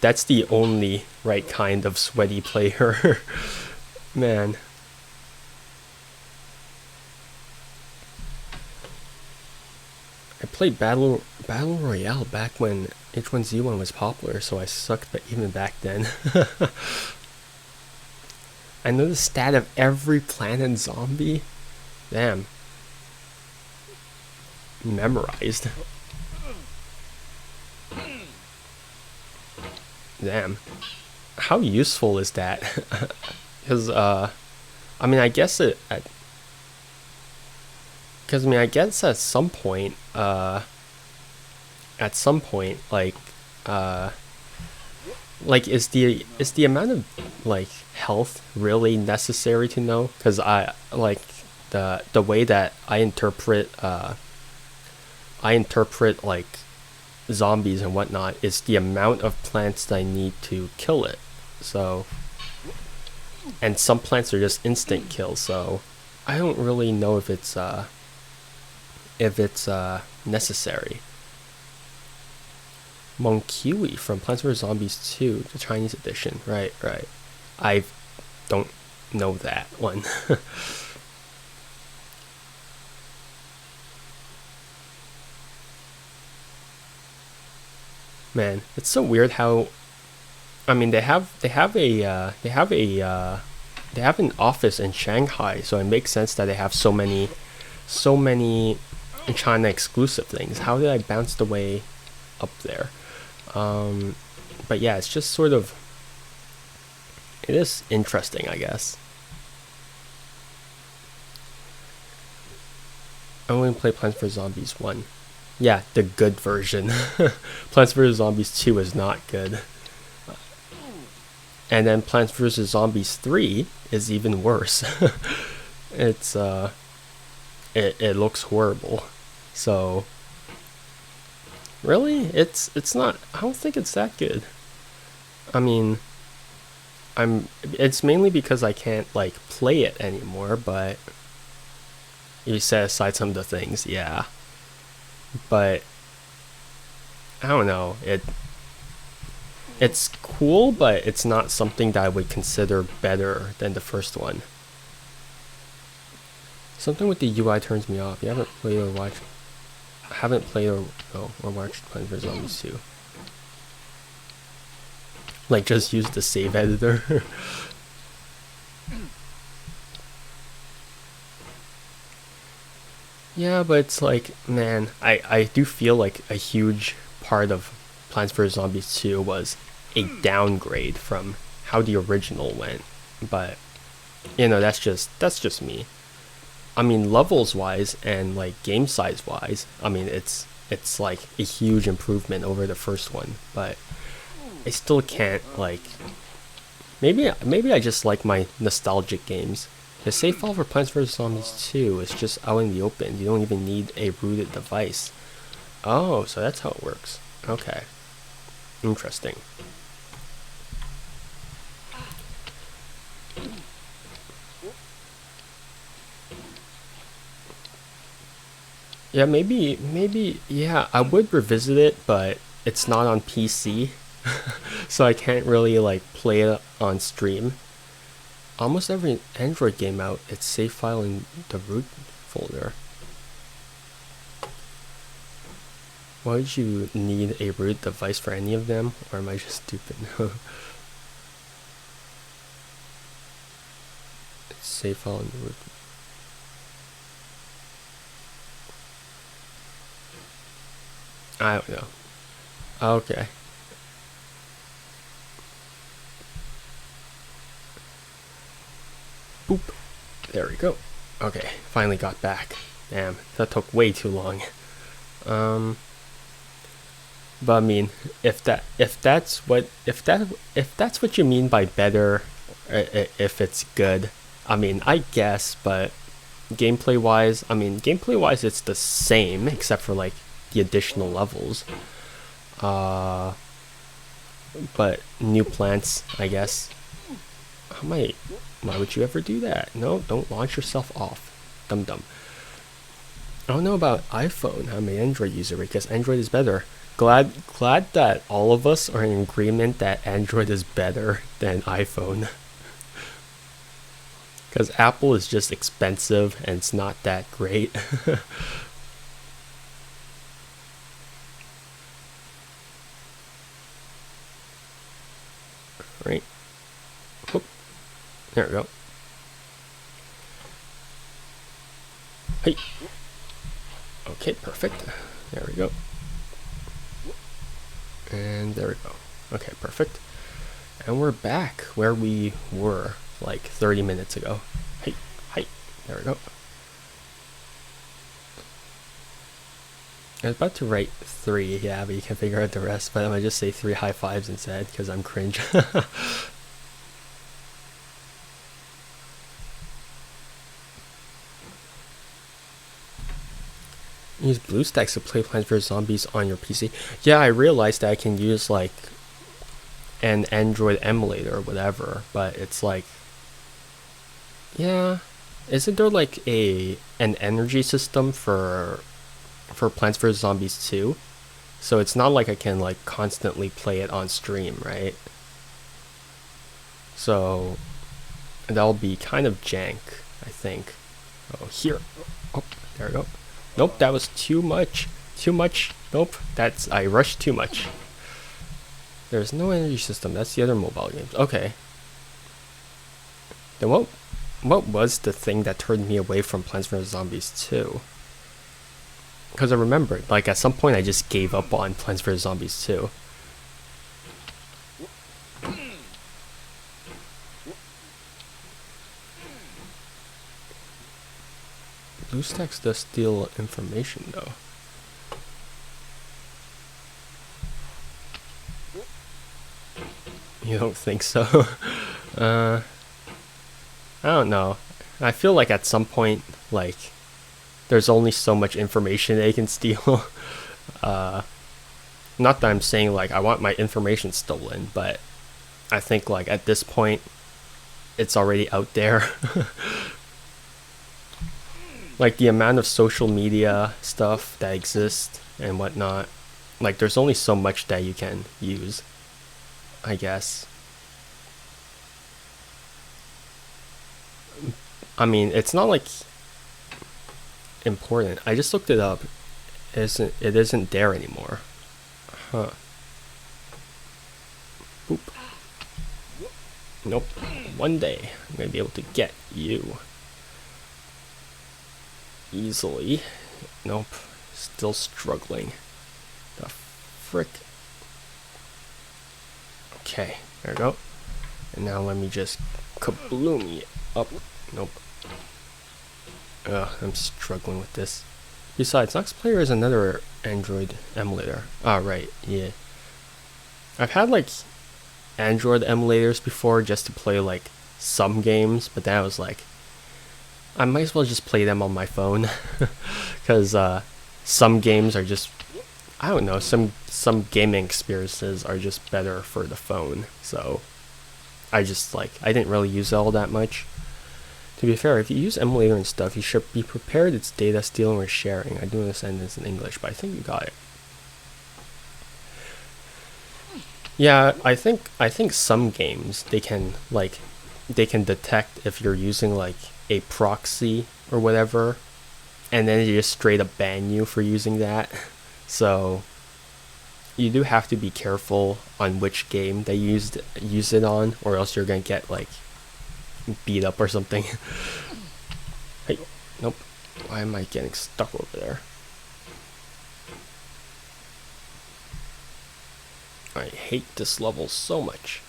that's the only right kind of sweaty player. Man. I played Battle Royale back when H1Z1 was popular, so I sucked but even back then. I know the stat of every planet zombie. Damn. Memorized. Damn. How useful is that? Because, I mean, I guess it... Because, I mean, I guess at some point, like, is the amount of, like, health really necessary to know? Because I, like, the way that I interpret, like, zombies and whatnot is the amount of plants that I need to kill it. So, and some plants are just instant kills, so I don't really know if it's necessary. Monkiwi from Plants vs Zombies 2, the Chinese edition. Right. I don't know that one. Man, it's so weird how, I mean, they have an office in Shanghai, so it makes sense that they have so many China exclusive things. How did I bounce the way up there? But yeah, it's just sort of, it is interesting, I guess. I only play Plants vs Zombies 1. Yeah, the good version. Plants vs Zombies 2 is not good. And then Plants vs Zombies 3 is even worse. It's it looks horrible. So really, it's not, I don't think it's that good. I mean, it's mainly because I can't like play it anymore, but you set aside some of the things, yeah. But I don't know, it's cool, but it's not something that I would consider better than the first one. Something with the UI turns me off. You haven't played or watched Plants vs Zombies 2. Like, just use the save editor. Yeah, but it's like, man, I do feel like a huge part of Plants vs Zombies 2 was a downgrade from how the original went. But you know, that's just me. I mean, levels wise and like game size wise, I mean, it's like a huge improvement over the first one, but I still can't like Maybe I just like my nostalgic games. The save file for Plants vs Zombies 2 is just out in the open. You don't even need a rooted device. Oh, so that's how it works. Okay. Interesting. Yeah, yeah, I would revisit it, but it's not on PC, so I can't really like play it on stream. Almost every Android game out, it's save file in the root folder. Why would you need a root device for any of them, or am I just stupid? It's save file in the root. I don't know. Okay. Boop. There we go. Okay, finally got back. Damn, that took way too long. But I mean, if that's what you mean by better, if it's good, I mean, I guess. But gameplay wise, it's the same except for like the additional levels. But new plants, I guess. Why would you ever do that? No, don't launch yourself off. Dum dum. I don't know about iPhone. I'm an Android user because Android is better. Glad that all of us are in agreement that Android is better than iPhone. Because Apple is just expensive and it's not that great. Right. Whoop. There we go. Hey. Okay, perfect. There we go. And there we go. Okay, perfect. And we're back where we were like 30 minutes ago. Hey, hey. There we go. I was about to write 3, yeah, but you can figure out the rest. But I might just say 3 high fives instead because I'm cringe. Use BlueStacks to play Plants vs Zombies on your PC. Yeah, I realized that I can use like an Android emulator or whatever, but it's like, yeah, isn't there like an energy system for Plants vs Zombies 2? So it's not like I can like constantly play it on stream, right? So that'll be kind of jank, I think. Oh, here. Oh, there we go. Nope, that was too much. Too much. Nope, I rushed too much. There's no energy system. That's the other mobile games. Okay. Then what was the thing that turned me away from Plants vs Zombies 2? Because I remember, like at some point I just gave up on Plants vs Zombies 2. BlueStacks does steal information though. You don't think so? I don't know. I feel like at some point, like, there's only so much information they can steal. Not that I'm saying like I want my information stolen, but I think like at this point, it's already out there. Like the amount of social media stuff that exists and whatnot, like there's only so much that you can use, I guess. I mean, it's not like important. I just looked it up. It isn't there anymore. Huh. Boop. Nope. One day I'm gonna be able to get you. Easily. Nope. Still struggling. The frick. Okay, there we go. And now let me just kabloom it up. Nope. Ugh, I'm struggling with this. Besides, Noxplayer is another Android emulator. Ah, right, yeah. I've had like Android emulators before just to play like some games, but then I was like, I might as well just play them on my phone, because some games are just, I don't know, some gaming experiences are just better for the phone. So I just like, I didn't really use it all that much. To be fair, if you use emulator and stuff, you should be prepared it's data stealing or sharing. I do understand this in English, but I think you got it. Yeah, I think some games they can detect if you're using like a proxy or whatever, and then they just straight up ban you for using that. So you do have to be careful on which game they use it on, or else you're gonna get like beat up or something. Hey, nope. Why am I getting stuck over there? I hate this level so much.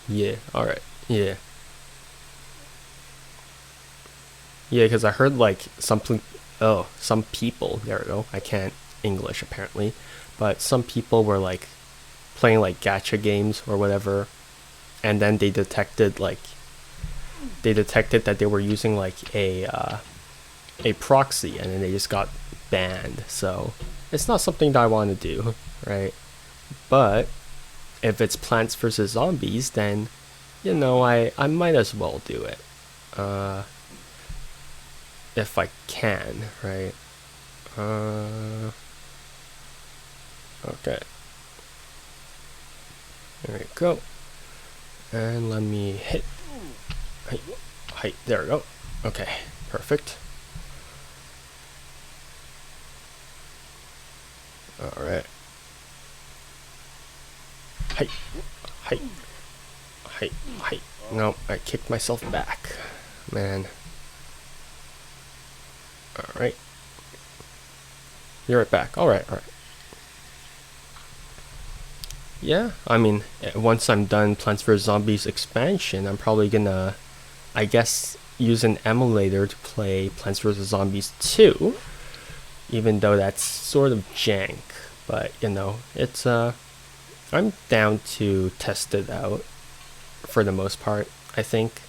Yeah, alright. Yeah. Yeah, because I heard like some people, there we go. I can't English apparently. But some people were like playing like gacha games or whatever, and then they detected that they were using like a proxy, and then they just got banned. So it's not something that I want to do, right? But if it's Plants vs Zombies, then I might as well do it, if I can, right? Okay, there we go, and let me hit height. There we go. Okay, perfect. All right. Height, height, height. No, I kicked myself back, man. All right. You're right back. All right, all right. Yeah, I mean, once I'm done Plants vs Zombies expansion, I'm probably gonna, I guess, use an emulator to play Plants vs Zombies 2, even though that's sort of jank. But it's I'm down to test it out for the most part, I think.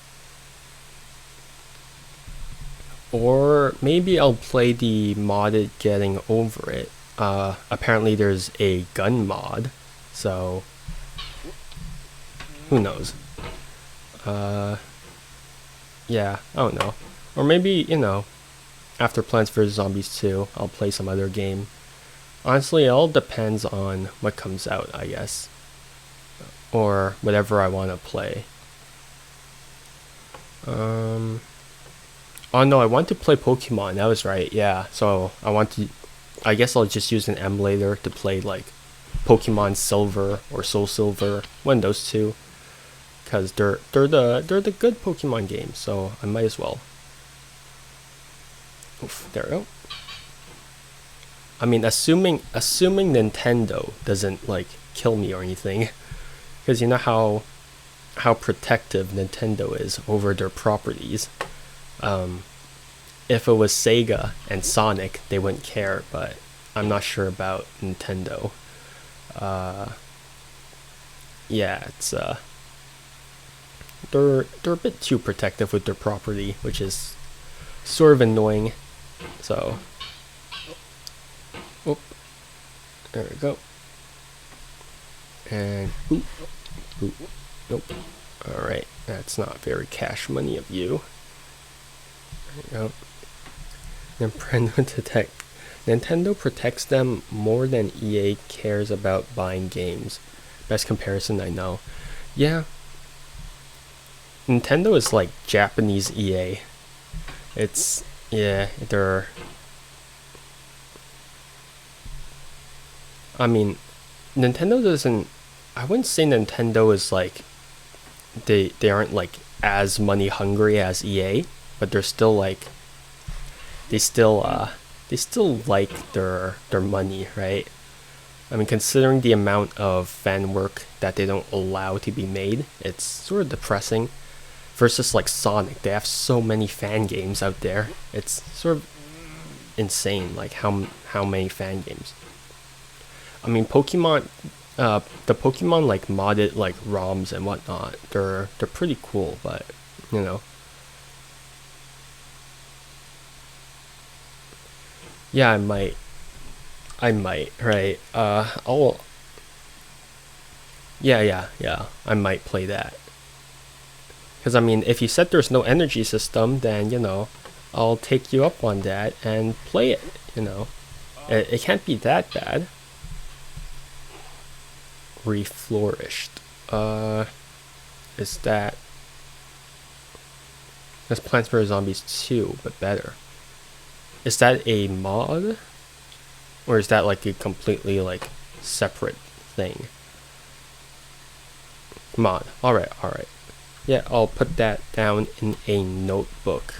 Or maybe I'll play the modded Getting Over It. Apparently there's a gun mod, so who knows? Yeah, I don't know. Or maybe, after Plants vs Zombies 2, I'll play some other game. Honestly, it all depends on what comes out, I guess. Or whatever I want to play. Oh no, I want to play Pokemon, that was right, yeah. So I guess I'll just use an emulator to play like Pokemon Silver or Soul Silver, one of those two. Because they're the good Pokemon games, so I might as well. Oof, there we go. I mean, assuming Nintendo doesn't like kill me or anything, because you know how protective Nintendo is over their properties. If it was Sega and Sonic, they wouldn't care, but I'm not sure about Nintendo. Yeah, it's they're a bit too protective with their property, which is sort of annoying. So, oop, there we go. And oop, oop, nope. All right, that's not very cash money of you. There you go. Nintendo protects them more than EA cares about buying games. Best comparison I know. Yeah. Nintendo is like Japanese EA. They're. I mean, Nintendo doesn't. I wouldn't say Nintendo is like. They aren't like as money hungry as EA, but they're still like. They still like their money, right? I mean, considering the amount of fan work that they don't allow to be made, it's sort of depressing. Versus like Sonic, they have so many fan games out there. It's sort of insane. Like how many fan games. I mean, Pokemon, the Pokemon like modded like ROMs and whatnot. They're pretty cool, but you know. Yeah, I might, right? I'll. Yeah. I might play that. Because I mean, if you said there's no energy system, then you know, I'll take you up on that and play it. You know, it can't be that bad. Reflourished. Is that? That's Plants vs Zombies 2, but better. Is that a mod, or is that like a completely like separate thing? Mod. All right. Yeah, I'll put that down in a notebook.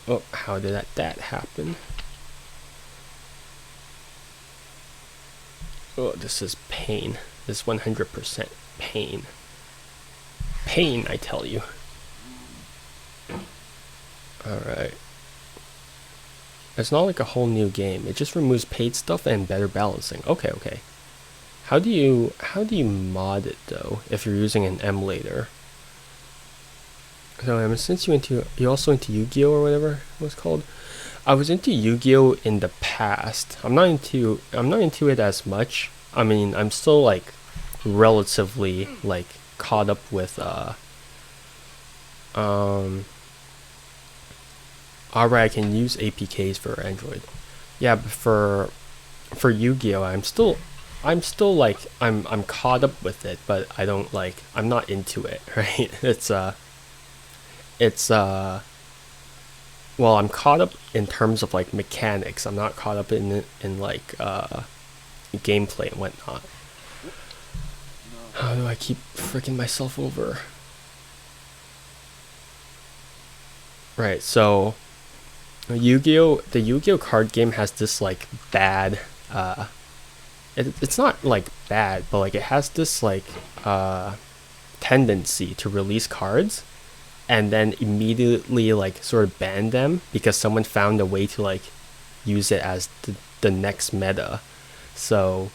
Oh, how did that happen? Oh, this is pain. This is 100% pain. Pain, I tell you. Alright. It's not like a whole new game. It just removes paid stuff and better balancing. Okay. How do you mod it though if you're using an emulator? So since you also into Yu-Gi-Oh or whatever it was called. I was into Yu-Gi-Oh in the past. I'm not into it as much. I mean, I'm still like relatively like caught up with alright, I can use APKs for Android. Yeah, but for Yu-Gi-Oh I'm still like I'm caught up with it, but I don't like I'm not into it, right? It's well, I'm caught up in terms of like mechanics. I'm not caught up in like gameplay and whatnot. How do I keep freaking myself over? Right, so the Yu-Gi-Oh card game has this like bad it's not like bad, but like it has this like tendency to release cards and then immediately like sort of ban them because someone found a way to like use it as the next meta. So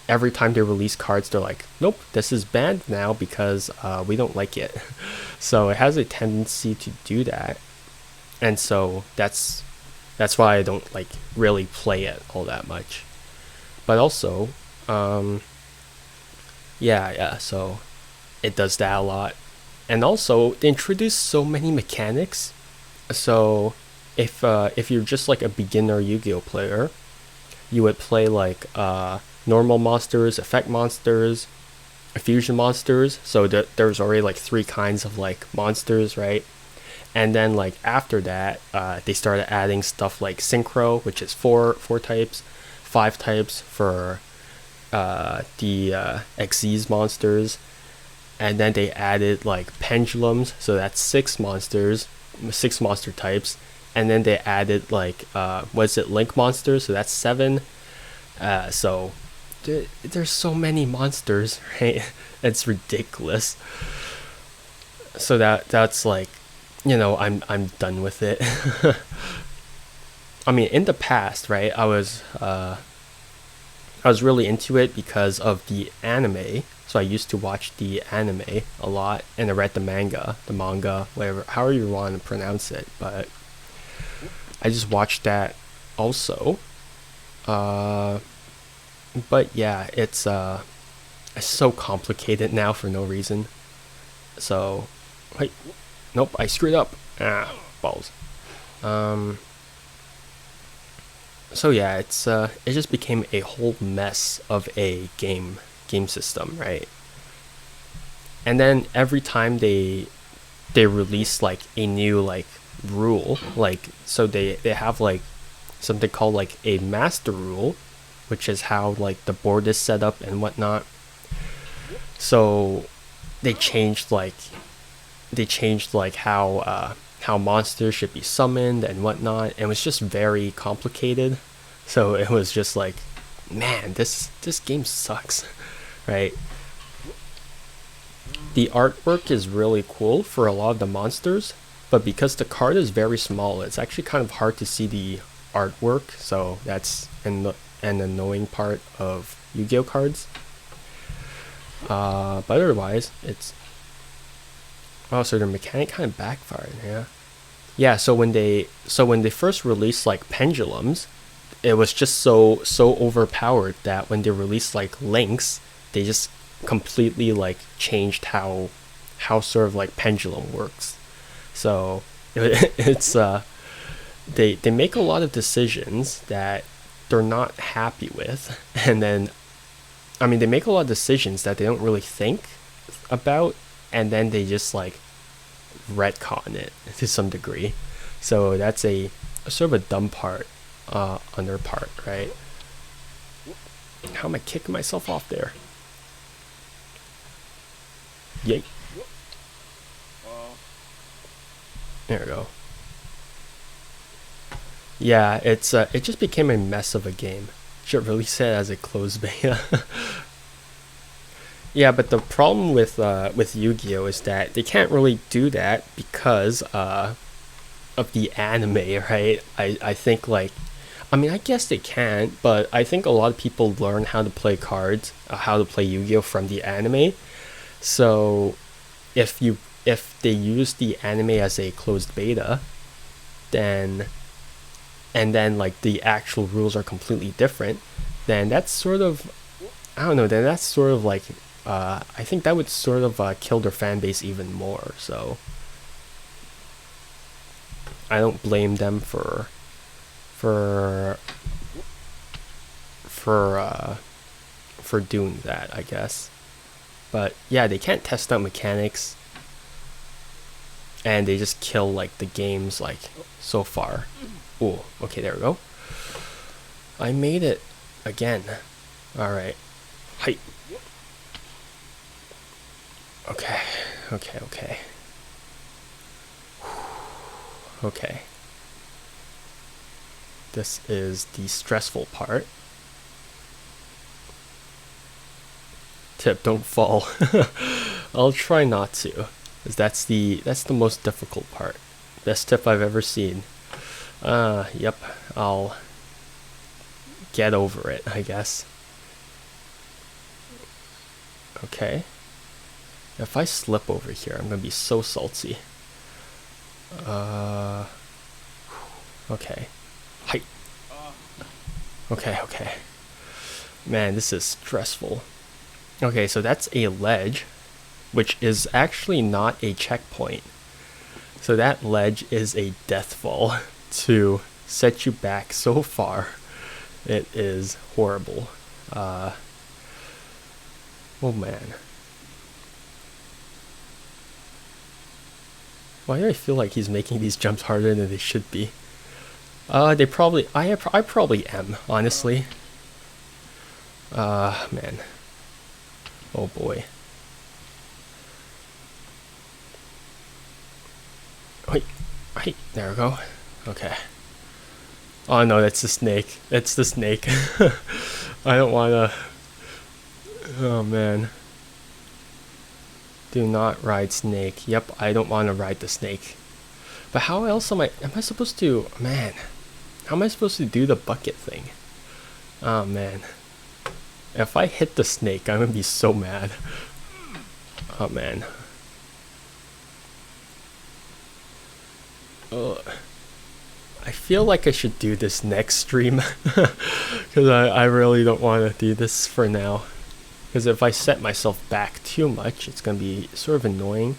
every time they release cards, they're like, nope, this is banned now because we don't like it. So it has a tendency to do that, and so that's why I don't like really play it all that much. But also, yeah, so it does that a lot. And also, they introduce so many mechanics. So if you're just like a beginner Yu-Gi-Oh player, you would play like normal monsters, effect monsters, fusion monsters. So there's already like 3 kinds of like monsters, right? And then like after that, they started adding stuff like synchro, which is four types, 5 types for the Xyz monsters. And then they added like pendulums, so that's 6 monster types. And then they added like link monsters, so that's 7. So there's so many monsters, right? It's ridiculous. So that's like, you know, I'm done with it. I mean, in the past, right, I was really into it because of the anime. So I used to watch the anime a lot, and I read the manga, whatever, however you want to pronounce it. But I just watched that also. But yeah, it's so complicated now for no reason. So, wait, nope, I screwed up. Balls. So yeah, it just became a whole mess of a game system, right? And then every time they release like a new like rule, like so they have like something called like a master rule, which is how like the board is set up and whatnot. So they changed like how monsters should be summoned and whatnot, and it was just very complicated. So it was just like, man, this game sucks, right? The artwork is really cool for a lot of the monsters, but because the card is very small, it's actually kind of hard to see the artwork. So that's an annoying part of Yu-Gi-Oh cards. But otherwise, it's so their mechanic kind of backfired. Yeah. So when they first released like pendulums, it was just so overpowered that when they released like links, they just completely like changed how sort of like pendulum works. So it's they make a lot of decisions that they're not happy with, and then I mean they make a lot of decisions that they don't really think about, and then they just like retcon it to some degree. So that's a sort of a dumb part on their part, right? How am I kicking myself off there? Yay. There we go. Yeah, it just became a mess of a game. Should release it as a closed beta. Yeah, but the problem with Yu-Gi-Oh is that they can't really do that because of the anime, right? I think like, I mean, I guess they can, but I think a lot of people learn how to play cards, how to play Yu-Gi-Oh from the anime. So if they use the anime as a closed beta, then like the actual rules are completely different, then that's sort of, I don't know, then that's sort of like I think that would sort of kill their fan base even more. So I don't blame them for doing that, I guess. But yeah, they can't test out mechanics, and they just kill like the games like so far. Oh, okay, there we go. I made it again. All right. Hi. Okay. Okay. This is the stressful part. Tip: don't fall. I'll try not to, because that's the most difficult part. Best tip I've ever seen. Yep. I'll get over it, I guess. Okay. If I slip over here, I'm gonna be so salty. Okay. Hi. Okay. Man, this is stressful. Okay, so that's a ledge, which is actually not a checkpoint. So that ledge is a death fall to set you back so far. It is horrible. Oh man. Why do I feel like he's making these jumps harder than they should be? They probably, I probably am, honestly. Man. Oh boy. Wait, there we go. Okay. Oh no, that's the snake. It's the snake. I don't wanna. Oh man. Do not ride snake. Yep, I don't want to ride the snake. But how else am I supposed to, man, how am I supposed to do the bucket thing? Oh man. If I hit the snake, I'm gonna be so mad. Oh man. I feel like I should do this next stream. Because I really don't want to do this for now. Because if I set myself back too much, it's gonna be sort of annoying.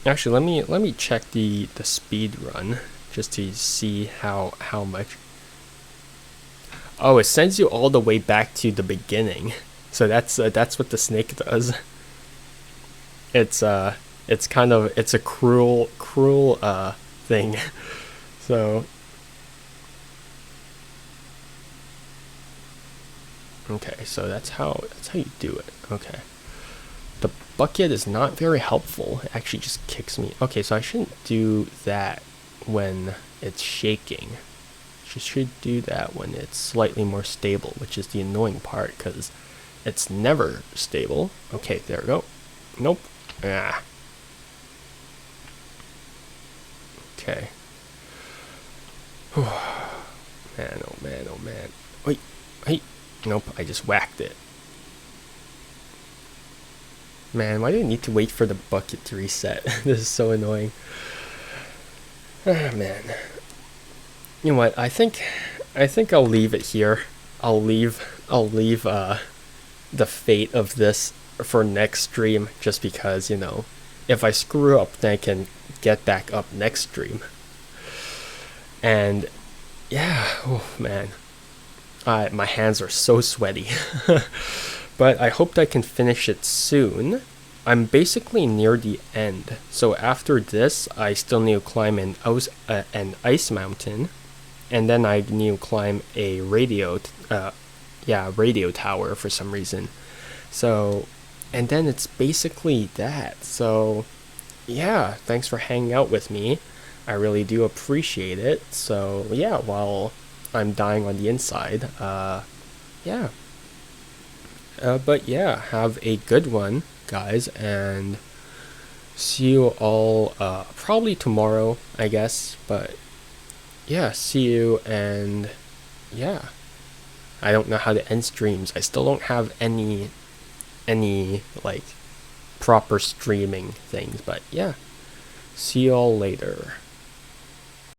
Actually, let me check the speed run just to see how much. Oh, it sends you all the way back to the beginning. So that's what the snake does. It's kind of, it's a cruel thing. So. Okay, so that's how you do it. Okay. The bucket is not very helpful. It actually just kicks me. Okay, so I shouldn't do that when it's shaking. Just should do that when it's slightly more stable, which is the annoying part because it's never stable. Okay, there we go. Nope. Ah. Okay. Man, oh man, oh man. Wait, hey. Nope, I just whacked it. Man, why do you need to wait for the bucket to reset? This is so annoying. Ah, man. You know what? I think I'll leave it here. I'll leave the fate of this for next stream, just because, if I screw up, then I can get back up next stream. And yeah, oh man. My hands are so sweaty. But I hope I can finish it soon. I'm basically near the end. So after this, I still need to climb an ice mountain. And then I need to climb a radio tower for some reason. So, and then it's basically that. So, yeah, thanks for hanging out with me. I really do appreciate it. So, yeah, while I'm dying on the inside, yeah. But yeah, have a good one, guys, and see you all probably tomorrow, I guess. But yeah, see you, and yeah. I don't know how to end streams. I still don't have any like proper streaming things, but yeah. See you all later.